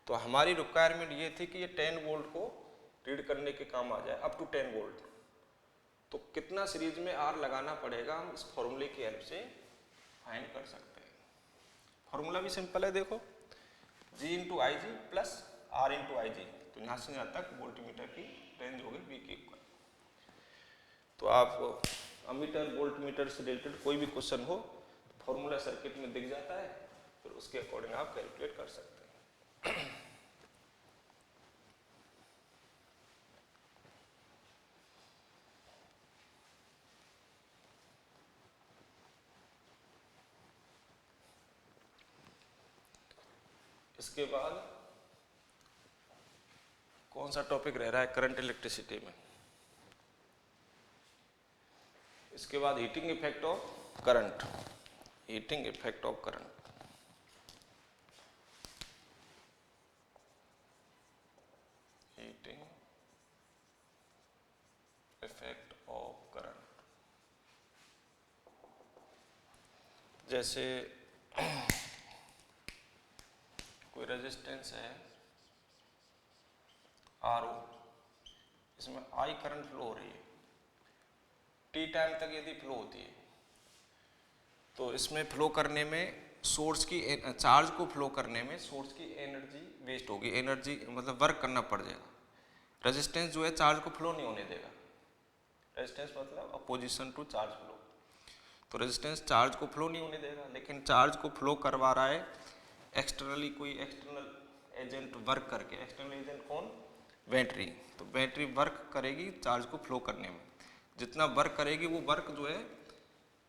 तो हमारी रिक्वायरमेंट ये थी कि ये 10 वोल्ट को रीड करने के काम आ जाए, अप टू 10 वोल्ट। तो कितना सीरीज में आर लगाना पड़ेगा, हम इस फॉर्मूले की हेल्प से फाइंड कर सकते हैं। फॉर्मूला भी सिंपल है, देखो G into I G plus R into I G. तो यहाँ से यहाँ तक वोल्टमीटर की रेंज होगी वी की इक्वल। तो आप अमीटर वोल्टमीटर से रिलेटेड कोई भी क्वेश्चन हो, फॉर्मूला सर्किट में दिख जाता है, फिर उसके अकॉर्डिंग आप कैलकुलेट कर सकते हैं। इसके बाद कौन सा टॉपिक रह रहा है, करंट इलेक्ट्रिसिटी में। इसके बाद heating effect of current, heating effect of current. Heating effect of current, जैसे कोई रेजिस्टेंस है RO, इसमें I करंट फ्लो हो रही है, T टाइम तक यदि फ्लो होती है, तो इसमें फ्लो करने में सोर्स की चार्ज को फ्लो करने में सोर्स की एनर्जी वेस्ट होगी, एनर्जी मतलब वर्क करना पड़ जाएगा। रेजिस्टेंस जो है चार्ज को फ्लो नहीं होने देगा, रेजिस्टेंस मतलब अपोजिशन टू चार्ज फ्लो। तो रेजिस्टेंस चार्ज को फ्लो नहीं होने देगा, लेकिन चार्ज को फ्लो करवा रहा है एक्सटर्नली, कोई एक्सटर्नल एजेंट वर्क करके। एक्सटर्नल एजेंट कौन, बैटरी। तो बैटरी वर्क करेगी चार्ज को फ्लो करने में, जितना वर्क करेगी वो वर्क जो है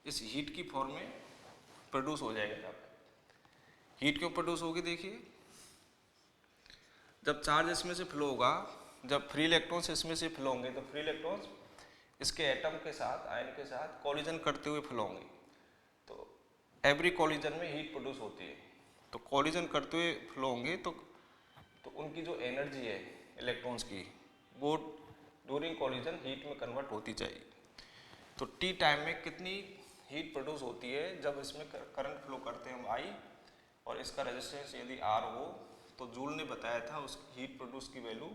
इस हीट की फॉर्म में प्रोड्यूस हो जाएगा। जब हीट क्यों प्रोड्यूस होगी, देखिए जब चार्ज इसमें से फ्लो होगा, जब फ्री इलेक्ट्रॉन्स इसमें से फ्लो होंगे, तो फ्री इलेक्ट्रॉन्स इसके एटम के साथ, आयन के साथ कॉलिजन करते हुए फ्लो होंगे। तो एवरी कॉलिजन में हीट प्रोड्यूस होती है, तो कॉलिजन करते हुए फ्लो होंगे, तो उनकी जो एनर्जी है इलेक्ट्रॉन्स की, वो ड्यूरिंग कॉलिजन हीट में कन्वर्ट होती जाएगी। तो टी टाइम में कितनी हीट प्रोड्यूस होती है जब इसमें करंट फ्लो करते हैं हम I, और इसका रेजिस्टेंस यदि R हो, तो जूल ने बताया था उस हीट प्रोड्यूस की वैल्यू,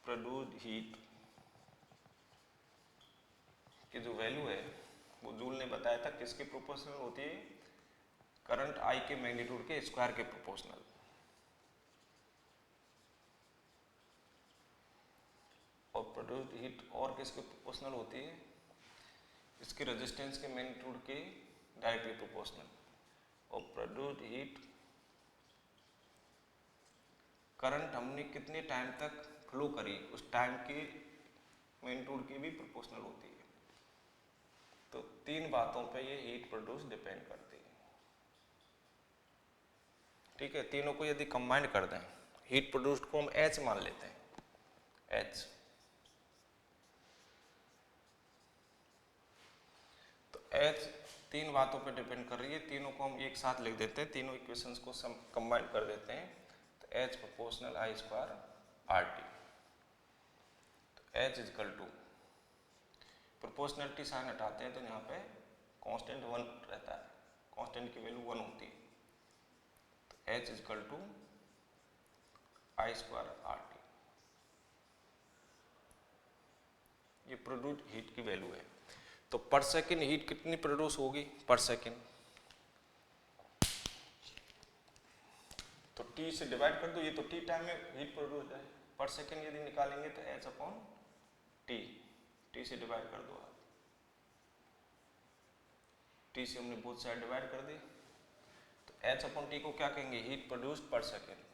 प्रोड्यूस्ड हीट की जो वैल्यू है वो जूल ने बताया था किसके प्रोपोर्शनल होती है, करंट I के मैग्नीट्यूड के स्क्वायर के प्रोपोर्शनल। और प्रोड्यूस्ड हीट और किसके प्रोपोर्शनल होती है, इसके रेजिस्टेंस के मैग्नीट्यूड के डायरेक्टली प्रोपोर्शनल। और प्रोड्यूस्ड हीट करंट हमने कितने टाइम तक फ्लो करी, उस टाइम के मैग्नीट्यूड की भी प्रोपोर्शनल होती है। तो तीन बातों पे ये हीट प्रोड्यूस डिपेंड करती है। ठीक है, तीनों को यदि कंबाइन कर दें, हीट प्रोड्यूस्ड को हम H मान लेते हैं, H। तो H तीन बातों पे डिपेंड कर रही है, तीनों को हम एक साथ लिख देते हैं, तीनों इक्वेशंस को कंबाइन कर देते हैं। तो H proportional I square RT। तो H equal to, proportionality sign हटाते हैं तो यहाँ पे कांस्टेंट 1 रहता है, कांस्टेंट की वैल्यू 1 होती है। तो H equal to I square RT, ये प्रोड्यूस्ड हीट की वैल्यू है। तो पर सेकेंड हीट कितनी प्रोड्यूस होगी, पर सेकेंड, तो T से डिवाइड कर दो, ये तो T टाइम में हीट प्रोड्यूस है, पर सेकेंड यदि निकालेंगे तो H अपॉन T, T से डिवाइड कर दो आप, T से हमने बोथ साइड डिवाइड कर दी। तो H अपॉन T को क्या कहेंगे, heat produced per second.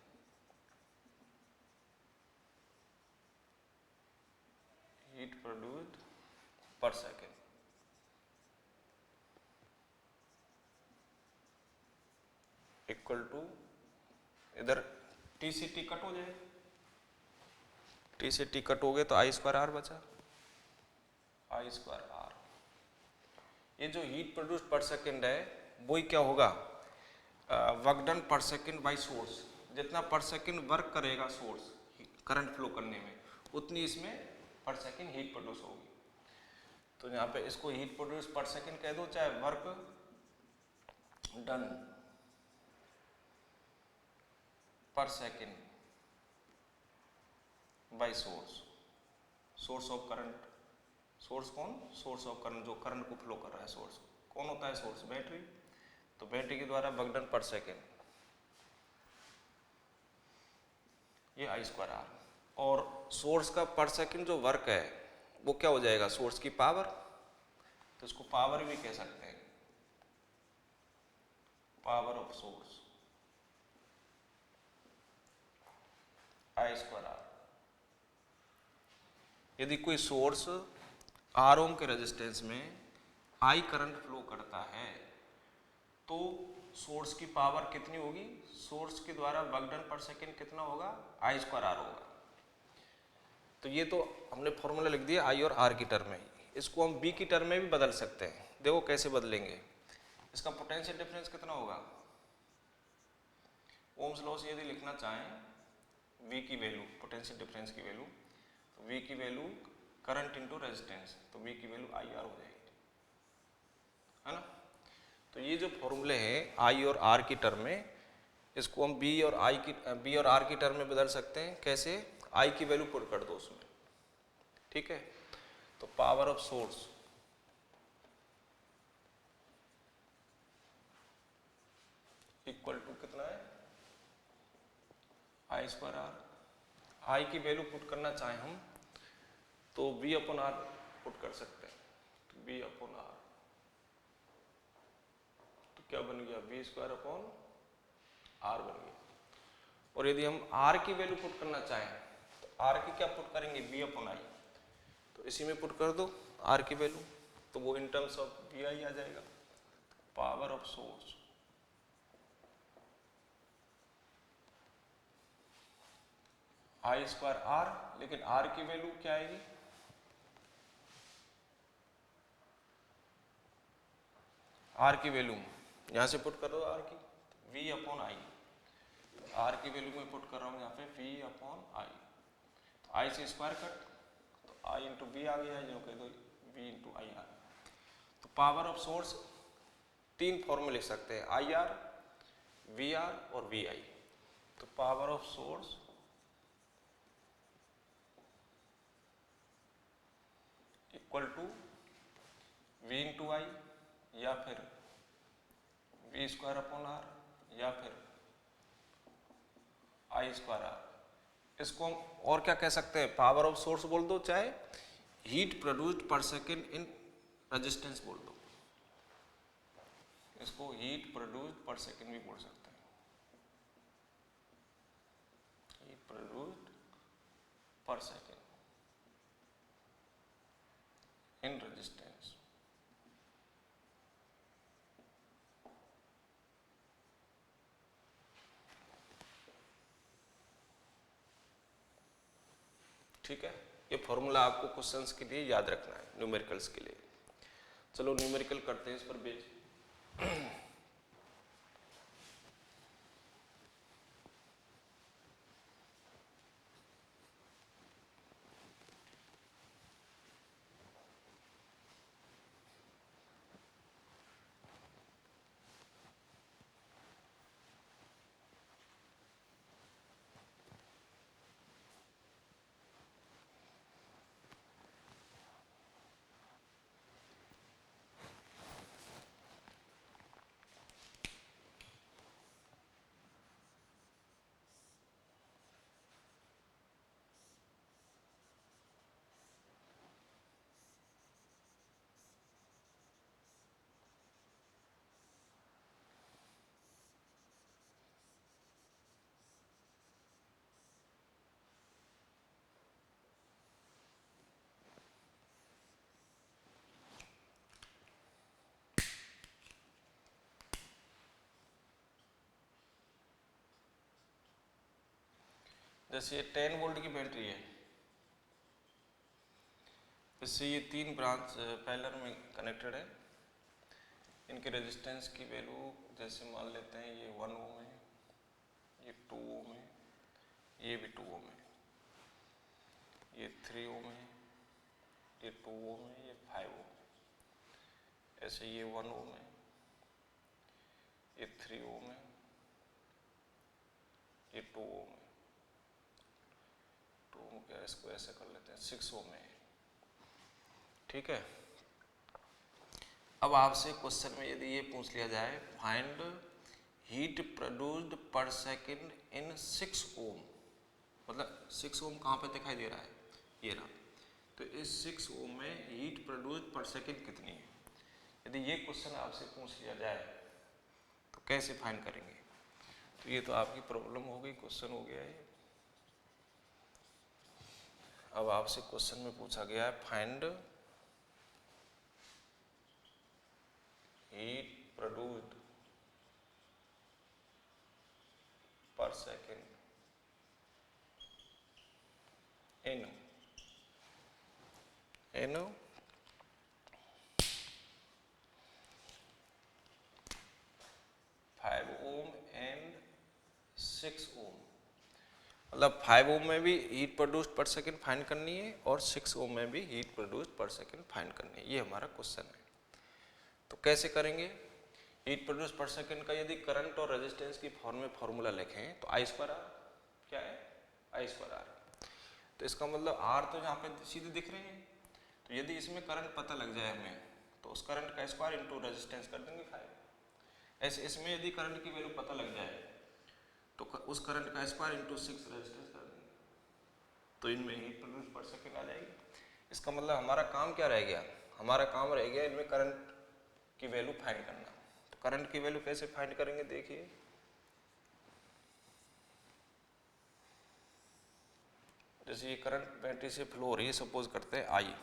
Heat produced per second equal to, इधर T से T कट हो जाए, T से T कट हो गए तो I स्क्वायर R बचा, I स्क्वायर R। ये जो हीट प्रोड्यूस्ड पर सेकेंड है वही क्या होगा, वर्क डन पर सेकेंड बाई सोर्स, जितना पर सेकेंड वर्क करेगा सोर्स करंट फ्लो करने में, उतनी इसमें पर सेकेंड हीट प्रोड्यूस होगी। तो यहाँ पे इसको हीट प्रोड्यूस पर सेकेंड कह दो, चाहे वर्क डन पर second by source, source of current, source कौन, सोर्स ऑफ करंट, जो करंट को फ्लो कर रहा है सोर्स कौन होता है, सोर्स बैटरी। तो बैटरी के द्वारा वर्क डन पर सेकेंड, ये आई स्क्वायर आर। और सोर्स का पर सेकेंड जो वर्क है वो क्या हो जाएगा, सोर्स की पावर, तो इसको पावर भी कह सकते हैं, power of source, I square R. यदि कोई सोर्स आर ओम के रेजिस्टेंस में आई करंट फ्लो करता है तो सोर्स की पावर कितनी होगी, सोर्स के द्वारा वर्क डन पर सेकेंड कितना होगा, आई स्क्वायर आर होगा। तो ये तो हमने फॉर्मूला लिख दिया आई और आर की टर्म में, इसको हम बी की टर्म में भी बदल सकते हैं। देखो कैसे बदलेंगे, इसका पोटेंशियल डिफरेंस कितना होगा, ओम्स लॉ से यदि लिखना चाहें वी की वैल्यू, पोटेंशियल डिफरेंस की वैल्यू, तो वी की वैल्यू करंट इंटू रेजिस्टेंस, तो वी की वैल्यू आई आर हो जाएगी, है ना। तो ये जो फॉर्मूले हैं आई और आर की टर्म में, इसको हम बी और आर की टर्म में बदल सकते हैं। कैसे, आई की वैल्यू पुट कर दो उसमें, ठीक है। तो power of source equal to कितना है, आई स्क्वायर आर। आई की वैल्यू पुट करना चाहें हम तो बी अपॉन आर पुट कर सकते हैं, तो बी अपॉन आर, तो क्या बन गया, बी स्क्वायर अपॉन आर बन गया। और यदि हम आर की वैल्यू पुट करना चाहें तो आर की क्या पुट करेंगे, बी अपॉन आई, तो इसी में पुट कर दो आर की वैल्यू, तो वो in terms of B I आ जाएगा, power of source I square R. लेकिन आर की वैल्यू क्या आएगी, आर की वैल्यू यहां से पुट कर दो आर की, वी अपॉन आई, आर की वैल्यू में पुट कर रहा हूं यहाँ पे वी अपॉन आई, तो आई से स्क्वायर कट, तो आई इंटू बी आ गया, जो कह दो वी इंटू आई आर। तो पावर ऑफ सोर्स तीन फॉर्मूले लिख सकते हैं, आई आर, वी आर और वी आई। तो power of source equal to V into I, या फिर वी स्क्वायर अपॉन आर, या फिर आई स्क्वायर आर। इसको हम और क्या कह सकते हैं, पावर ऑफ सोर्स बोल दो, चाहे heat produced per second in resistance बोल दो, इसको हीट प्रोड्यूस्ड पर सेकेंड भी बोल सकते हैं, heat produced per second in resistance. ठीक है, ये फॉर्मूला आपको क्वेश्चंस के लिए याद रखना है, न्यूमेरिकल्स के लिए। चलो न्यूमेरिकल करते हैं इस पर बेस। जैसे ये 10 वोल्ट की बैटरी है, इससे ये तीन ब्रांच पैरेलल में कनेक्टेड है, इनके रेजिस्टेंस की वैल्यू जैसे मान लेते हैं ये 1 ओम है, ये 2 ओम है, ये भी 2 ओम है, ये 3 ओम है, ये 2 ओम है, ये 5 ओम है, ऐसे ये 1 ओम है, ये 3 ओम है, ये 2 ओम है, 2 ओम क्या, इसको ऐसे कर लेते हैं 6 ओम है। ठीक है। अब आपसे क्वेश्चन में यदि ये पूछ लिया जाए find heat produced per second in 6 ओम, मतलब 6 ओम कहाँ पे दिखाई दे रहा है, ये रहा, तो इस 6 ओम में हीट प्रोड्यूस्ड पर सेकेंड कितनी है। यदि ये क्वेश्चन आपसे पूछ लिया जाए तो कैसे फाइंड करेंगे। तो ये तो आपकी प्रॉब्लम हो गई, क्वेश्चन हो गया है। अब आपसे क्वेश्चन में पूछा गया है find heat produced per second in 5 ohm and 6 ओम, मतलब 5 ओम में भी heat produced per second find करनी है और 6 ओम में भी heat produced per second find करनी है। ये हमारा क्वेश्चन है। तो कैसे करेंगे, हीट प्रोड्यूस पर सेकेंड का यदि करंट और रेजिस्टेंस की फॉर्म में फॉर्मूला लिखें तो आई स्क्वायर आर, क्या है, आई स्क्वायर आर। तो इसका मतलब आर तो यहाँ पे सीधे दिख रहे हैं, तो यदि इसमें करंट पता लग जाए हमें तो उस करंट का स्क्वायर इंटू रेजिस्टेंस कर देंगे 5। ऐसे इसमें यदि करंट की वैल्यू पता लग जाए तो उस करंट का स्क्वायर इंटू 6 रेजिस्टेंस कर देंगे, तो इनमें हीट प्रोड्यूस पर सेकेंड आ जाएगी। इसका मतलब हमारा काम क्या रह गया, हमारा काम रह गया इनमें करंट की वैल्यू फाइंड करना। तो करंट की वैल्यू कैसे फाइंड करेंगे, देखिए जैसे ये करंट बैटरी से फ्लो हो रही है, सपोज करते हैं आई,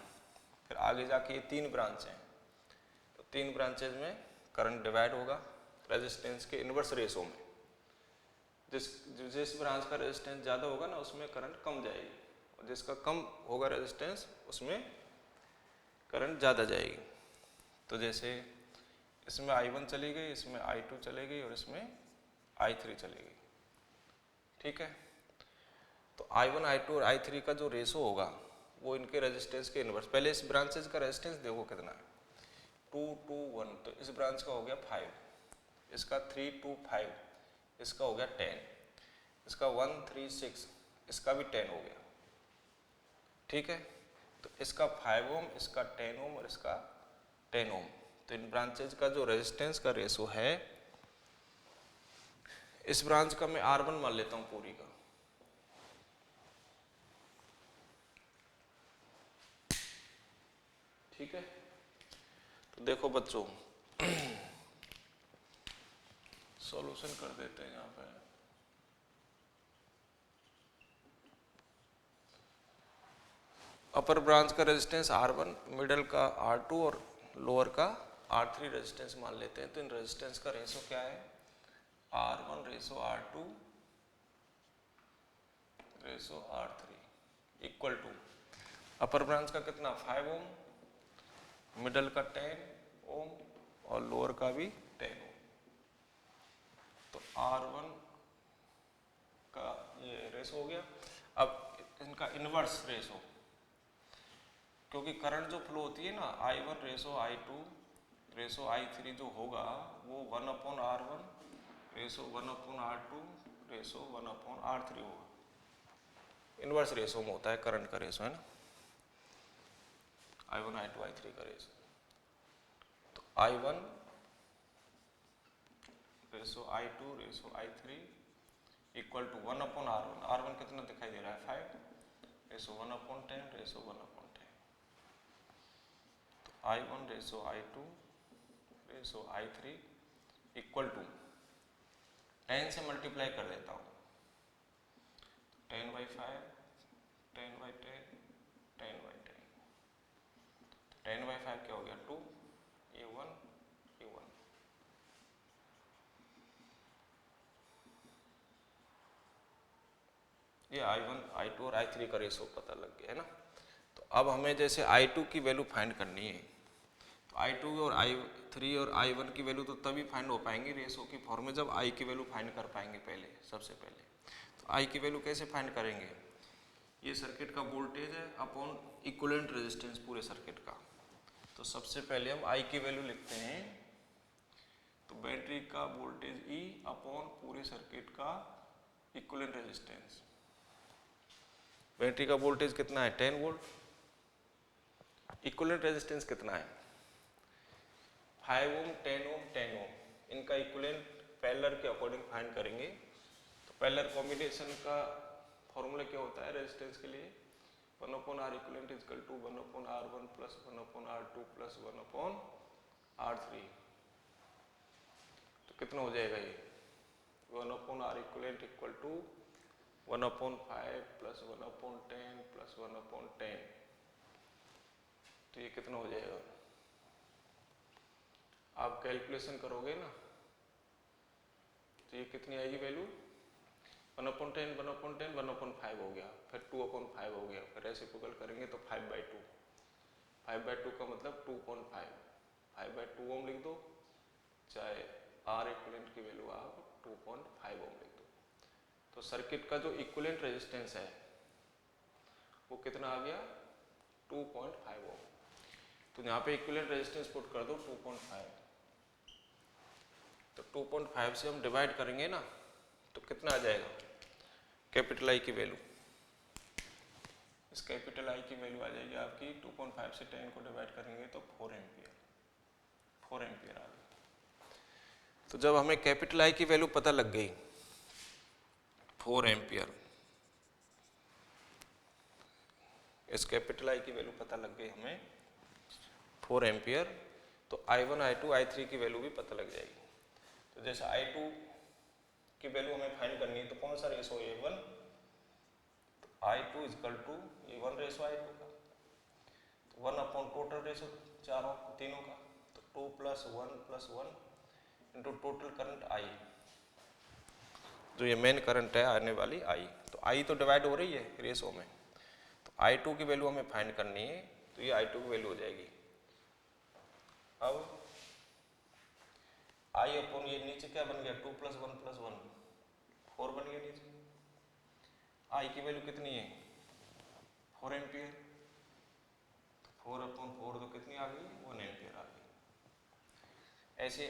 फिर आगे जाके ये 3 ब्रांच हैं, तो 3 ब्रांचेज में करंट डिवाइड होगा रेजिस्टेंस के इनवर्स रेशो में। जिस ब्रांच का रेजिस्टेंस ज़्यादा होगा ना उसमें करंट कम जाएगी, और जिसका कम होगा रेजिस्टेंस उसमें करंट ज़्यादा जाएगी। तो जैसे इसमें I1 चली गई, इसमें I2 चली गई और इसमें I3 चली गई। ठीक है, तो I1, I2 और I3 का जो रेशो होगा वो इनके रेजिस्टेंस के इनवर्स। पहले इस ब्रांचेज का रेजिस्टेंस देखो कितना है, 2, 2, 1, तो इस ब्रांच का हो गया 5, इसका 3, 2, 5, इसका हो गया 10, इसका 1, 3, 6, इसका भी 10 हो गया। ठीक है, तो इसका 5 ओम, इसका 10 ओम और इसका 10 ओम। तो इन ब्रांचेज का जो रेजिस्टेंस का रेशो है, इस ब्रांच का मैं R1 मान लेता हूं पूरी का, ठीक है। तो देखो बच्चों सॉल्यूशन कर देते हैं यहाँ पे। अपर ब्रांच का रेजिस्टेंस R1, मिडल का R2 और लोअर का R3 रेजिस्टेंस मान लेते हैं। तो इन रेजिस्टेंस का रेशो क्या है, R1 ratio R2 ratio R3 equal to upper branch का कितना 5 ओम, मिडल का 10 ओम और लोअर का भी 10 ओम। तो R1 का ये रेशो हो गया। अब इनका इनवर्स रेशो, क्योंकि करंट जो फ्लो होती है ना I1 ratio I2 ratio I3 जो होगा वो 1/R1 ratio 1/R2 ratio 1/R3 होगा। इनवर्स रेशो में होता है करंट का रेशो, है ना, I1, I2, I3 का रेशो। तो I1 ratio I2 ratio I3 equal to 1/R1, R1 कितना दिखाई दे रहा है 5 रेशो 1/10 रेशो 1/10। तो I1 ratio I2 ratio I3 equal to 10 से मल्टीप्लाई कर देता हूँ, 10/5, 10/10, 10/10, 10/5 क्या हो गया 2, ये 1, ये 1। ये I1, I2 और I3 का रेशो पता लग गया है ना। तो अब हमें जैसे I2 की वैल्यू फाइंड करनी है, तो I2 और I3 और I1 की वैल्यू तो तभी फाइंड हो पाएंगी रेशो की फॉर्म में जब I की वैल्यू फाइंड कर पाएंगे पहले, सबसे पहले। तो I की वैल्यू कैसे फाइंड करेंगे? ये सर्किट का वोल्टेज है अपॉन इक्विवेलेंट रेजिस्टेंस पूरे सर्किट का। तो सबसे पहले हम I की वैल्यू लिखते हैं, तो बैटरी का वोल्टेज E अपॉन पूरे सर्किट का इक्विवेलेंट रेजिस्टेंस। बैटरी का वोल्टेज कितना है? 10 वोल्ट। इक्विवेलेंट रेजिस्टेंस कितना है? 5 ओम, 10 ओम, 10 ओम। इनका इक्विवेलेंट पैरेलल के अकॉर्डिंग फाइंड करेंगे। तो पैरेलल कॉम्बिनेशन का फॉर्मूला क्या होता है रेजिस्टेंस के लिए? 1/R equivalent equal to 1/R1 plus 1/R2 plus 1/R3। तो कितना हो जाएगा ये? 1/R equivalent equal to 1/5 plus 1/10 plus 1/10। तो ये कितना हो जाएगा? आप कैलकुलेशन करोगे ना, तो ये कितनी आएगी वैल्यू? 1/10, 1/10, 1/5 हो गया, फिर 2/5 हो गया, फिर रेसिप्रोकल करेंगे तो 5/2। 5/2 का मतलब 2.5। 5/2 ओम लिख दो, चाहे R इक्विवेलेंट की वैल्यू आप 2.5 ओम लिख दो। तो सर्किट का जो इक्विवेलेंट रेजिस्टेंस है वो कितना आ गया? 2.5 ओम। तो यहाँ पे इक्विवेलेंट रेजिस्टेंस पुट कर दो 2.5। तो 2.5 से हम डिवाइड करेंगे ना, तो कितना आ जाएगा? कैपिटल आई की वैल्यू, इस कैपिटल आई की वैल्यू आ जाएगी आपकी 2.5 से 10 को डिवाइड करेंगे तो 4 एम्पियर। 4 एम्पियर आ गई। तो जब हमें कैपिटल आई की वैल्यू पता लग गई 4 एम्पियर, इस कैपिटल आई की वैल्यू पता लग गई हमें 4 एम्पियर, तो I1, I2, I3 की वैल्यू भी पता लग जाएगी। तो जैसे I2 की वैल्यू हमें फाइंड करनी है, तो कौन सा रेशो है? 1। तो I2 इक्वल टू ये 1 रेशो I2 का, तो 1 अपॉन टोटल रेशो तीनों का, तो 2 plus 1 into total current I, जो ये मेन करंट है आने वाली I। तो I तो डिवाइड हो रही है रेशो में, तो I2 की वैल्यू हमें फाइंड करनी है, तो ये I2 की वैल्यू हो जाएगी। अब I अपॉन ये नीचे क्या बन गया? 2 प्लस 1 प्लस 1, 4 बन गया नीचे। I की वैल्यू कितनी है? 4 एम्पियर। 4 अपॉन 4 तो कितनी आ गई? 1 एम्पियर आ गई। ऐसे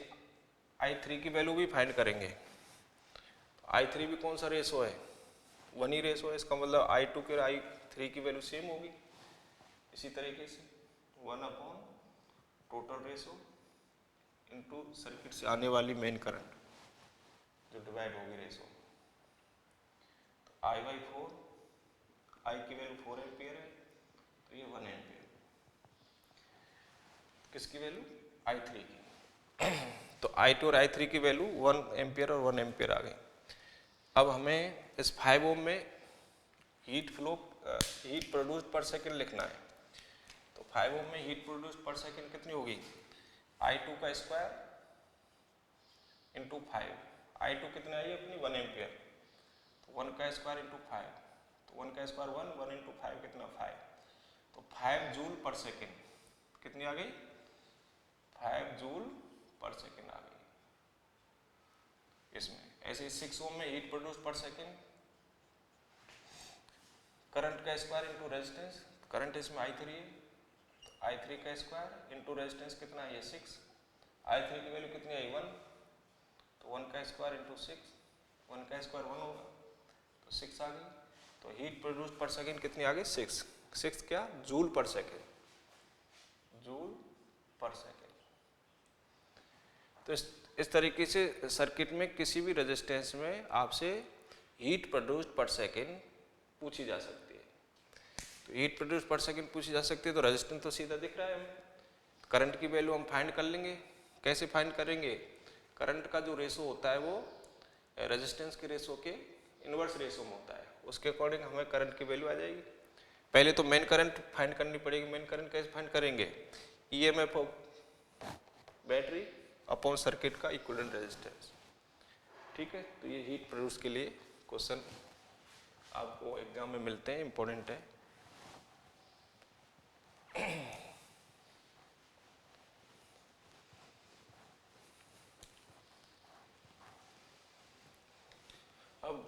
I3 की वैल्यू भी फाइंड करेंगे। तो I3 भी कौन सा रेशो है? 1 ही रेशो है, इसका मतलब I2 के I3 की वैल्यू सेम होगी। इसी तरीके से 1 upon total ratio into circuit से आने वाली मेन करंट जो डिवाइड होगी रेशो। तो I/4, I की वैल्यू 4 एम्पियर है, तो ये 1 एम्पियर। किसकी वैल्यू? I3 की। तो I2 और I3 की वैल्यू 1 एम्पियर और 1 एम्पियर आ गई। अब हमें इस 5 ओम में हीट प्रोड्यूस्ड पर सेकेंड लिखना है। तो 5 ओम में हीट प्रोड्यूस्ड पर सेकेंड कितनी होगी? I2 का स्क्वायर इंटू 5। I2 कितनी आई अपनी? 1 एम्पियर, तो 1 का स्क्वायर इंटू 5, तो 1 का स्क्वायर 1, 1 इंटू 5 कितना? 5। तो 5 जूल पर सेकेंड कितनी आ गई? 5 जूल पर सेकेंड आ गई इसमें। ऐसे 6 ओम में heat produce per second, current का स्क्वायर इंटू रेजिस्टेंस, करंट इसमें I3 है, तो I3 का स्क्वायर इंटू रेजिस्टेंस कितना है? 6। I3 की वैल्यू कितनी आई? 1, तो 1 का स्क्वायर इंटू 6, 1 का स्क्वायर 1 होगा, तो 6 आ गई। तो हीट प्रोड्यूस पर सेकेंड कितनी आ गई? 6। 6 क्या? जूल पर सेकेंड, जूल पर सेकेंड। तो इस तरीके से सर्किट में किसी भी रेजिस्टेंस में आपसे हीट प्रोड्यूस्ड पर सेकेंड पूछी जा सकती है। तो हीट प्रोड्यूस पर सेकेंड पूछी जा सकती है, तो रेजिस्टेंस तो सीधा दिख रहा है हमें। करंट की वैल्यू हम फाइंड कर लेंगे। कैसे फाइंड करेंगे? करंट का जो रेशो होता है वो रेजिस्टेंस के रेशो के इनवर्स रेशो में होता है, उसके अकॉर्डिंग हमें करंट की वैल्यू आ जाएगी। पहले तो मेन करंट फाइंड करनी पड़ेगी। मेन करंट कैसे फाइंड करेंगे? EMF of battery upon circuit का इक्विवेलेंट रेजिस्टेंस। ठीक है, तो ये हीट प्रोड्यूस के लिए क्वेश्चन आपको एग्जाम में मिलते हैं, इंपॉर्टेंट है।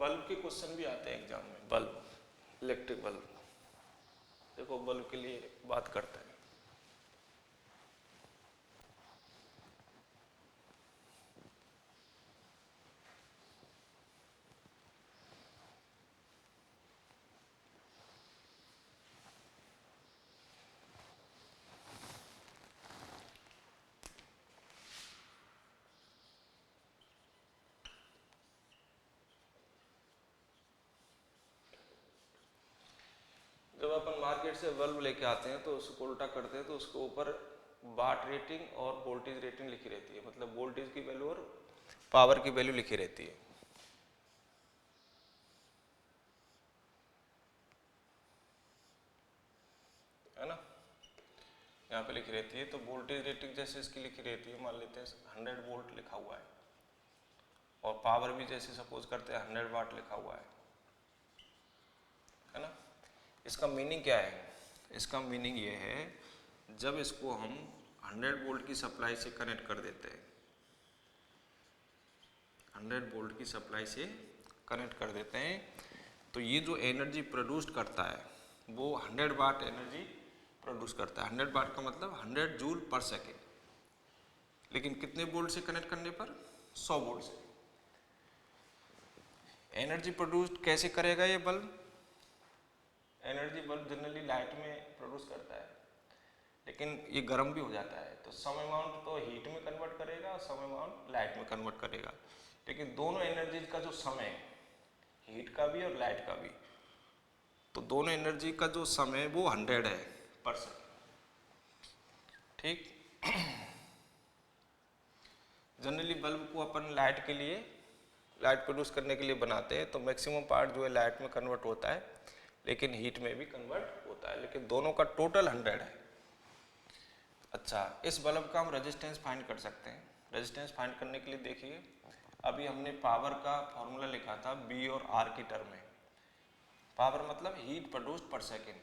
बल्ब के क्वेश्चन भी आते हैं एग्जाम में। बल्ब, इलेक्ट्रिक बल्ब, देखो बल्ब के लिए बात करते हैं। जब अपन मार्केट से बल्ब लेके आते हैं तो उसको उल्टा करते हैं तो उसके ऊपर वाट रेटिंग और वोल्टेज रेटिंग लिखी रहती है, मतलब वोल्टेज की वैल्यू और पावर की वैल्यू लिखी रहती है ना, यहाँ पे लिखी रहती है। तो वोल्टेज रेटिंग जैसे इसकी लिखी रहती है, मान लेते हैं 100 वोल्ट लिखा हुआ है, और पावर भी जैसे सपोज करते हैं 100 वाट लिखा हुआ है ना। इसका मीनिंग क्या है? इसका मीनिंग ये है, जब इसको हम 100 वोल्ट की सप्लाई से कनेक्ट कर देते हैं, 100 वोल्ट की सप्लाई से कनेक्ट कर देते हैं, तो ये जो एनर्जी प्रोड्यूस करता है वो 100 वाट एनर्जी प्रोड्यूस करता है। 100 वाट का मतलब 100 जूल पर सेकेंड, लेकिन कितने वोल्ट से कनेक्ट करने पर? 100 वोल्ट से। एनर्जी प्रोड्यूस कैसे करेगा ये bulb? Energy bulb generally light में प्रोड्यूस करता है, लेकिन ये गर्म भी हो जाता है, तो सम अमाउंट तो हीट में कन्वर्ट करेगा और सम अमाउंट लाइट में कन्वर्ट करेगा। लेकिन दोनों एनर्जी का जो समय है, हीट का भी और लाइट का भी, तो दोनों एनर्जी का जो समय है वो 100 है पर सेकेंड। ठीक। जनरली बल्ब को अपन लाइट के लिए, लाइट प्रोड्यूस करने के लिए बनाते हैं, तो मैक्सिमम पार्ट जो है लाइट में कन्वर्ट होता है, लेकिन हीट में भी कन्वर्ट होता है, लेकिन दोनों का टोटल 100 है। अच्छा, इस बल्ब का हम रेजिस्टेंस फाइंड कर सकते हैं। रेजिस्टेंस फाइंड करने के लिए देखिए, अभी हमने पावर का फॉर्मूला लिखा था बी और आर की टर्म में। पावर मतलब हीट प्रोड्यूस्ड पर सेकेंड,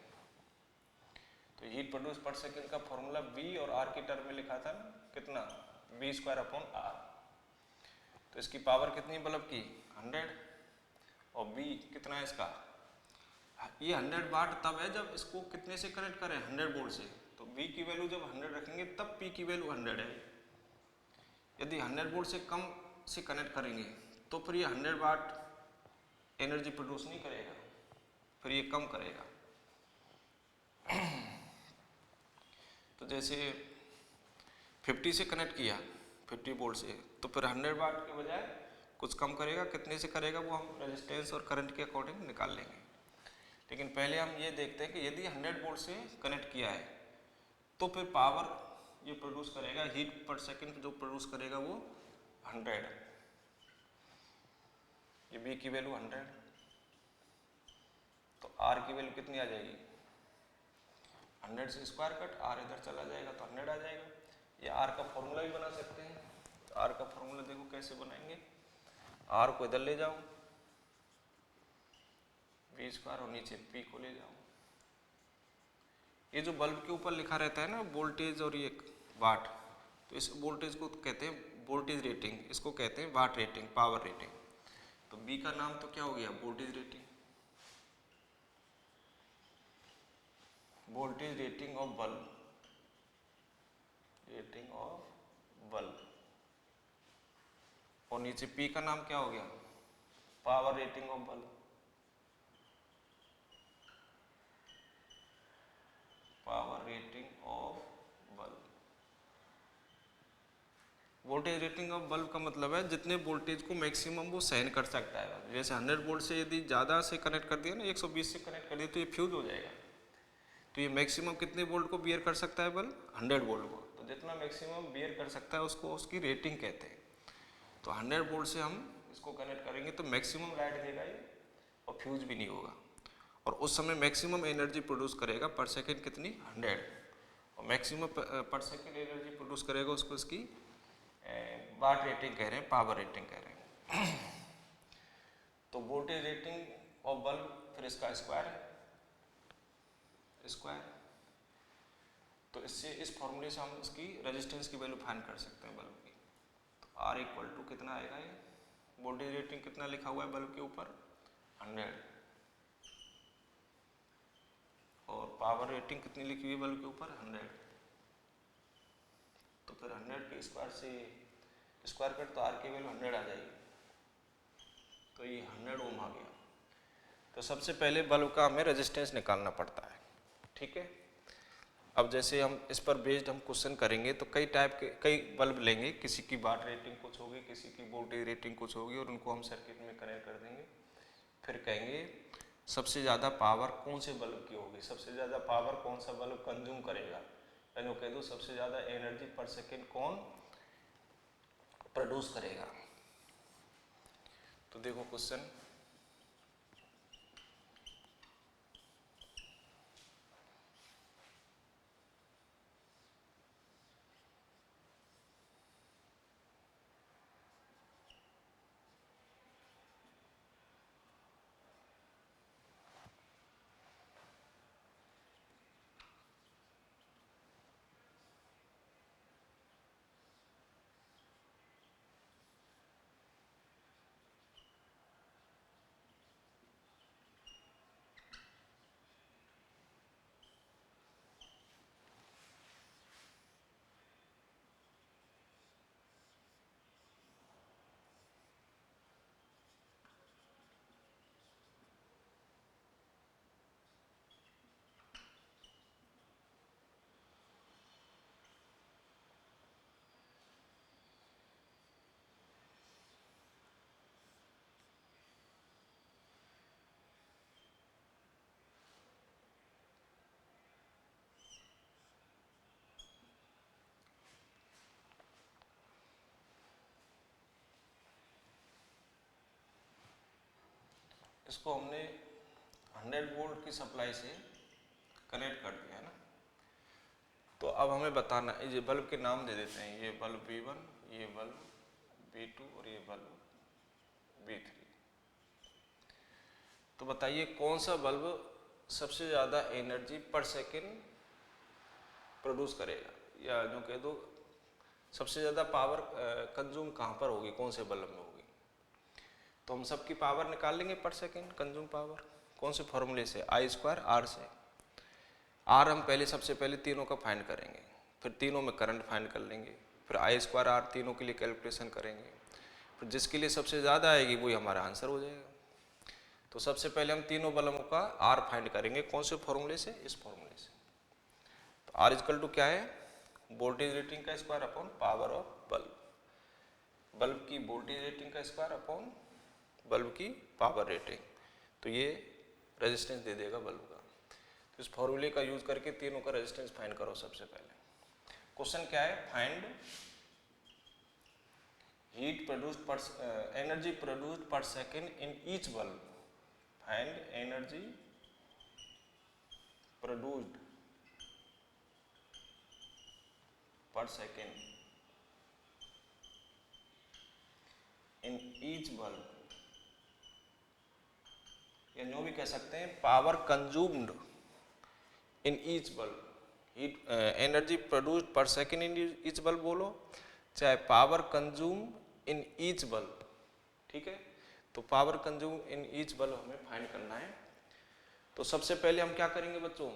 तो हीट प्रोड्यूस पर सेकेंड का फॉर्मूला बी और आर की टर्म में लिखा था ना, कितना? B square upon R. तो इसकी पावर कितनी है बल्ब की? 100, और बी कितना है इसका? ये 100 वाट तब है जब इसको कितने से कनेक्ट करें? 100 वोल्ट से। तो बी की वैल्यू जब 100 रखेंगे तब पी की वैल्यू 100 है। यदि 100 वोल्ट से कम से कनेक्ट करेंगे तो फिर ये 100 वाट एनर्जी प्रोड्यूस नहीं करेगा, फिर ये कम करेगा। तो जैसे 50 से कनेक्ट किया, 50 वोल्ट से, तो फिर 100 वाट के बजाय कुछ कम करेगा। कितने से करेगा वो हम रेजिस्टेंस और करंट के अकॉर्डिंग निकाल लेंगे। लेकिन पहले हम ये देखते हैं कि यदि 100 वोल्ट से कनेक्ट किया है तो फिर पावर ये प्रोड्यूस करेगा, हीट पर सेकंड जो प्रोड्यूस करेगा वो 100। ये बी की वैल्यू 100, तो आर की वैल्यू कितनी आ जाएगी? 100 से स्क्वायर कट, आर इधर चला जाएगा तो 100 आ जाएगा। ये आर का फॉर्मूला भी बना सकते हैं। तो आर का फॉर्मूला देखो कैसे बनाएंगे। आर को इधर ले जाओ, बी स्क्वायर, और नीचे पी को ले जाओ। ये जो बल्ब के ऊपर लिखा रहता है ना वोल्टेज और ये वाट, तो इस वोल्टेज को कहते हैं वोल्टेज रेटिंग, इसको कहते हैं वाट रेटिंग, पावर रेटिंग। तो बी का नाम तो क्या हो गया? Voltage rating, voltage rating of bulb, rating of bulb. और नीचे पी का नाम क्या हो गया? Power rating of bulb, power rating of bulb. Voltage rating of bulb का मतलब है जितने वोल्टेज को मैक्सिमम वो सहन कर सकता है। जैसे 100 वोल्ट से यदि ज़्यादा से कनेक्ट कर दिया ना, 120 से कनेक्ट कर दिया, तो ये फ्यूज हो जाएगा। तो ये मैक्सिमम कितने वोल्ट को बियर कर सकता है बल्ब? 100 वोल्ट को। तो जितना मैक्सिमम बियर कर सकता है उसको उसकी रेटिंग कहते हैं। तो 100 वोल्ट से हम इसको कनेक्ट करेंगे तो मैक्सिमम लाइट देगा ये, और फ्यूज भी नहीं होगा, और उस समय मैक्सिमम एनर्जी प्रोड्यूस करेगा पर सेकेंड कितनी? 100। और मैक्सिमम पर सेकेंड एनर्जी प्रोड्यूस करेगा, उसको इसकी वाट रेटिंग कह रहे हैं, पावर रेटिंग कह रहे हैं। तो वोल्टेज रेटिंग ऑफ बल्ब, फिर इसका स्क्वायर है, स्क्वायर। तो इससे, इस फॉर्मूले से हम इसकी रेजिस्टेंस की वैल्यू फाइंड कर सकते हैं बल्ब की। तो आर इक्वल टू कितना आएगा? ये वोल्टेज रेटिंग कितना लिखा हुआ है बल्ब के ऊपर? 100 और पावर रेटिंग कितनी लिखी हुई है बल्ब के ऊपर 100, तो फिर 100 के स्क्वायर से स्क्वायर कट तो आर की वैल्यू 100 आ जाएगी, तो ये 100 ओम आ गया। तो सबसे पहले बल्ब का हमें रेजिस्टेंस निकालना पड़ता है, ठीक है। अब जैसे हम इस पर बेस्ड हम क्वेश्चन करेंगे तो कई टाइप के कई बल्ब लेंगे, किसी की वाट रेटिंग कुछ होगी, किसी की वोल्टेज रेटिंग कुछ होगी, और उनको हम सर्किट में कनेक्ट कर देंगे। फिर कहेंगे सबसे ज़्यादा पावर कौन से बल्ब की होगी, सबसे ज़्यादा पावर कौन सा बल्ब कंज्यूम करेगा, यानी कह दो सबसे ज़्यादा एनर्जी पर सेकेंड कौन प्रोड्यूस करेगा। तो देखो क्वेश्चन, इसको हमने 100 वोल्ट की सप्लाई से कनेक्ट कर दिया है ना। तो अब हमें बताना, ये बल्ब के नाम दे देते हैं, ये बल्ब B1, ये बल्ब B2 और ये बल्ब B3। तो बताइए कौन सा बल्ब सबसे ज़्यादा एनर्जी पर सेकेंड प्रोड्यूस करेगा, या जो कह दो सबसे ज़्यादा पावर कंज्यूम कहाँ पर होगी, कौन से बल्ब में होगी। तो हम सबकी पावर निकाल लेंगे पर सेकेंड कंज्यूम पावर, कौन से फॉर्मूले से, I² R से। R हम पहले सबसे पहले तीनों का फाइंड करेंगे, फिर तीनों में करंट फाइंड कर लेंगे, फिर I² R तीनों के लिए कैलकुलेशन करेंगे, फिर जिसके लिए सबसे ज़्यादा आएगी वही हमारा आंसर हो जाएगा। तो सबसे पहले हम तीनों बल्बों का R फाइंड करेंगे, कौन से फॉर्मूले से, इस फॉर्मूले से। तो R इक्वल टू क्या है, वोल्टेज रेटिंग का square upon power of bulb, bulb की वोल्टेज रेटिंग का स्क्वायर अपॉन बल्ब की पावर रेटिंग। तो ये रेजिस्टेंस दे देगा बल्ब का। तो इस फॉर्मूले का यूज करके तीनों का रेजिस्टेंस फाइंड करो। सबसे पहले क्वेश्चन क्या है, फाइंड हीट प्रोड्यूस्ड पर energy produced per second in each bulb, find energy produced per second in each bulb, या जो भी कह सकते हैं power consumed in each bulb, heat energy produced per second in each bulb बोलो, चाहे power consume in each bulb, ठीक है। तो power consume in each bulb हमें फाइंड करना है। तो सबसे पहले हम क्या करेंगे बच्चों,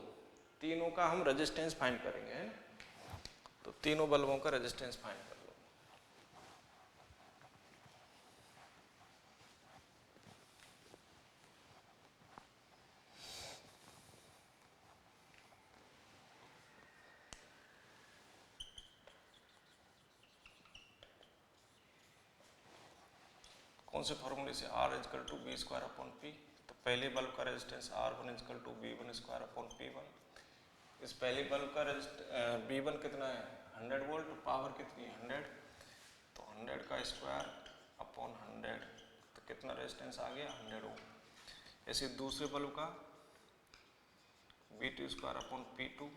तीनों का हम रेजिस्टेंस फाइंड करेंगे, है ना। तो तीनों बल्बों का रेजिस्टेंस फाइंड कर लो। कौन से फॉर्मूले से, R equal to B square upon P। तो पहले बल्ब का resistance R1 equal to B1 square upon P1। इस पहले बल्ब का B1 कितना है 100 वोल्ट, पावर कितनी है 100, तो 100 का स्क्वायर अपॉन 100, तो कितना रेजिस्टेंस आ गया 100 ओम। ऐसे दूसरे बल्ब का B2 स्क्वायर अपॉन P2,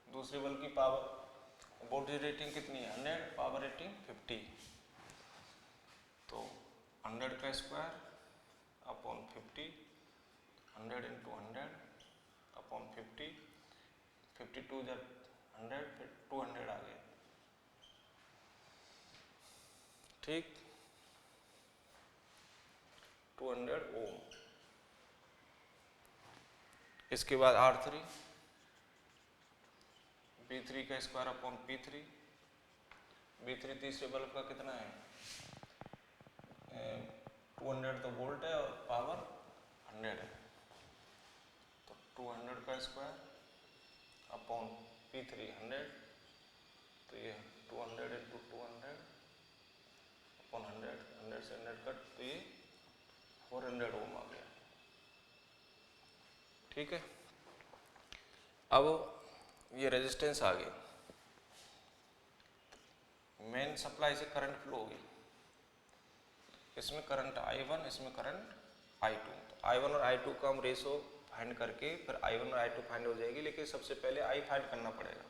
दूसरे बल्ब की पावर वोल्टेज रेटिंग कितनी है 100, पावर रेटिंग 50, तो 100 का स्क्वायर अपॉन 50, 100 इंटू 100 अपॉन 50, 52 जब 100 फिर 200 आ गया, ठीक 200 ओम। इसके बाद R3 V3 का स्क्वायर अपॉन P3। V3 तीसरे बल्ब का कितना है 200 तो वोल्ट है और पावर 100 है, तो 200 का स्क्वायर अपॉन P3 100, तो ये 200 इंटू 200 अपॉन 100, 100 से 100 कट, तो ये 400 ओम आ गया। ठीक है, अब ये रेजिस्टेंस आ गया, मेन सप्लाई से करंट फ्लो होगी, इसमें करंट I1, इसमें करंट I2। तो I1 और I2 का हम रेशो फाइंड करके फिर I1 और I2 फाइंड हो जाएगी, लेकिन सबसे पहले I फाइंड करना पड़ेगा।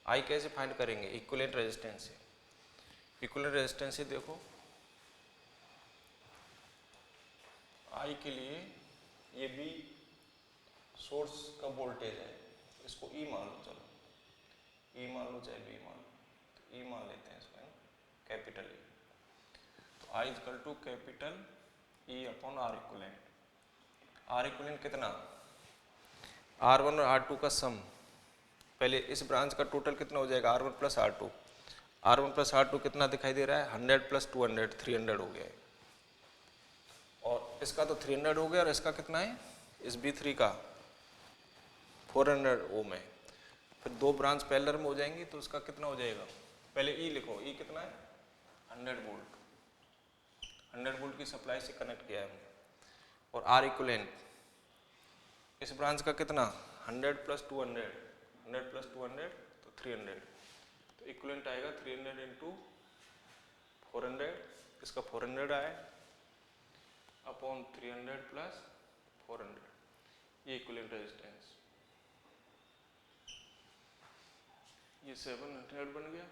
I कैसे फाइंड करेंगे, इक्विवेलेंट रेजिस्टेंस से। इक्विवेलेंट रेजिस्टेंस से देखो I के लिए ये भी सोर्स का वोल्टेज है, इसको E मान लो, चलो E मान लो चाहे B मान लो, तो E मान लेते हैं इसको, है ना, कैपिटल E। तो I equal to capital E upon R equivalent. R equivalent कितना, R1 और R2 का सम, पहले इस ब्रांच का टोटल कितना हो जाएगा R1 plus R2। R1 plus R2 कितना दिखाई दे रहा है 100 प्लस 200 300 हो गया है, और इसका तो 300 हो गया, और इसका कितना है इस B3 का 400 ओम है। फिर दो ब्रांच पैरेलल में हो जाएंगी तो उसका कितना हो जाएगा, पहले E लिखो, E कितना है 100 वोल्ट, 100 वोल्ट की सप्लाई से कनेक्ट किया है हमने, और R इक्विवेलेंट इस ब्रांच का कितना 100 प्लस 200, 100 प्लस 200 तो 300, तो इक्विवेलेंट आएगा 300 इंटू 400, इसका 400 आए अपॉन 300 प्लस 400, ये इक्विवेलेंट रेजिस्टेंस, ये 700 बन गया,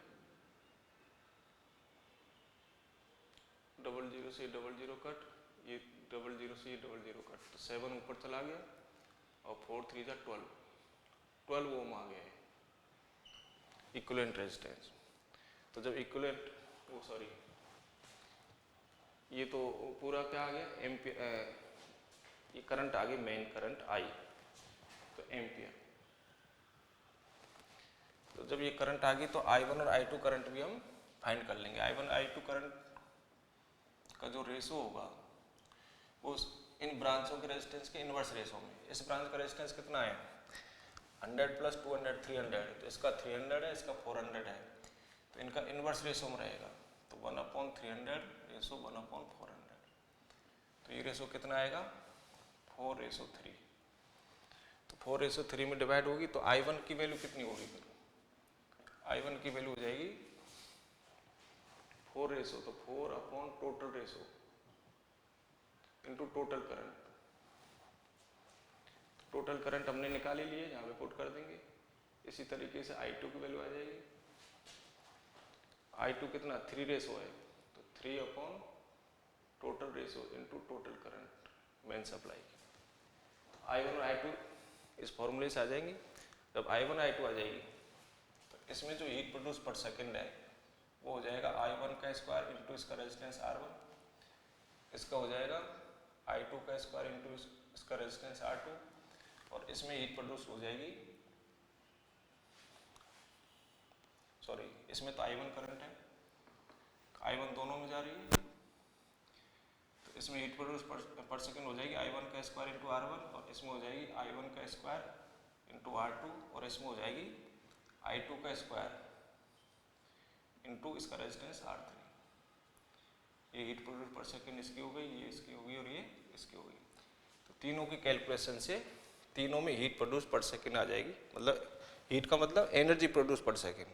00 से 00 कट, ये 00 से 00 कट, तो 7 ऊपर चला गया, और 4 3 जा 12 ओम आ गया है इक्विवेलेंट रेजिस्टेंस। तो जब इक्विवेलेंट, वो सॉरी, ये तो पूरा क्या आ गया एम्पियर, ये करंट आ गया मेन करंट I, तो एम्पियर। तो जब ये करंट आ गई तो I1 और I2 करंट भी हम फाइंड कर लेंगे। I1 I2 करंट का जो रेशो होगा वो इन ब्रांचों के रेजिस्टेंस के इनवर्स रेशो में, इस ब्रांच का रेजिस्टेंस कितना है 100 प्लस 200 300, तो इसका 300 है, इसका 400 है, तो इनका इनवर्स रेशो में रहेगा, तो 1/300 रेशो 1/400, तो ये रेशो कितना आएगा 4:3, तो 4:3 में डिवाइड होगी, तो I1 की वैल्यू कितनी होगी, फिर I1 की वैल्यू हो जाएगी 4 रेशो, तो 4 upon total ratio into total current. Total current हमने निकाल ही लिए, यहाँ पे पुट कर देंगे। इसी तरीके से I2 की वैल्यू आ जाएगी, I2 कितना 3 रेशो है, तो 3 upon total ratio into total current main supply. I1 और I2 इस फॉर्मूले से आ जाएंगी। जब I1 I2 आ जाएगी तो इसमें जो हीट प्रोड्यूस पर सेकेंड है वो हो जाएगा I1 का स्क्वायर इंटू इसका रेजिस्टेंस R1, इसका हो जाएगा I2 का स्क्वायर इंटू इसका रेजिस्टेंस R2, और इसमें हीट प्रोड्यूस हो जाएगी, सॉरी इसमें तो I1 करंट है, I1 दोनों में जा रही है, तो इसमें हीट प्रोड्यूस पर सेकेंड हो जाएगी I1 का स्क्वायर इंटू R1, और इसमें हो जाएगी I1 का स्क्वायर इंटू R2, और इसमें हो जाएगी I2 का स्क्वायर इंटू इसका रेजिस्टेंस R3। ये हीट प्रोड्यूस पर सेकेंड इसकी हो गई, ये इसकी होगी, और ये इसकी होगी। तो तीनों की कैलकुलेशन से तीनों में हीट प्रोड्यूस पर सेकेंड आ जाएगी, मतलब हीट का मतलब एनर्जी प्रोड्यूस पर सेकेंड,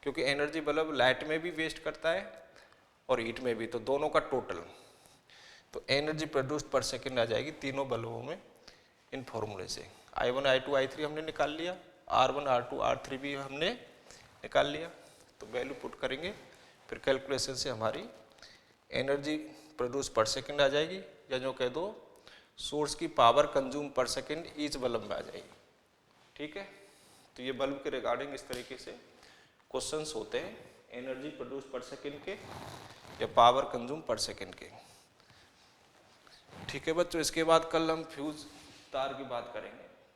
क्योंकि एनर्जी बल्ब लाइट में भी वेस्ट करता है और हीट में भी, तो दोनों का टोटल, तो एनर्जी प्रोड्यूस पर सेकेंड आ जाएगी तीनों बल्बों में इन फॉर्मूले से। I1 I2 I3 हमने निकाल लिया, R1 R2 R3 भी हमने निकाल लिया, तो वैल्यू पुट करेंगे, फिर कैलकुलेशन से हमारी एनर्जी प्रोड्यूस पर सेकेंड आ जाएगी, या जो कह दो सोर्स की पावर कंज्यूम पर सेकेंड ईच बल्ब में आ जाएगी। ठीक है, तो ये बल्ब के रिगार्डिंग इस तरीके से क्वेश्चंस होते हैं, एनर्जी प्रोड्यूस पर सेकेंड के या पावर कंज्यूम पर सेकेंड के। ठीक है बच्चों, इसके बाद कल हम फ्यूज तार की बात करेंगे।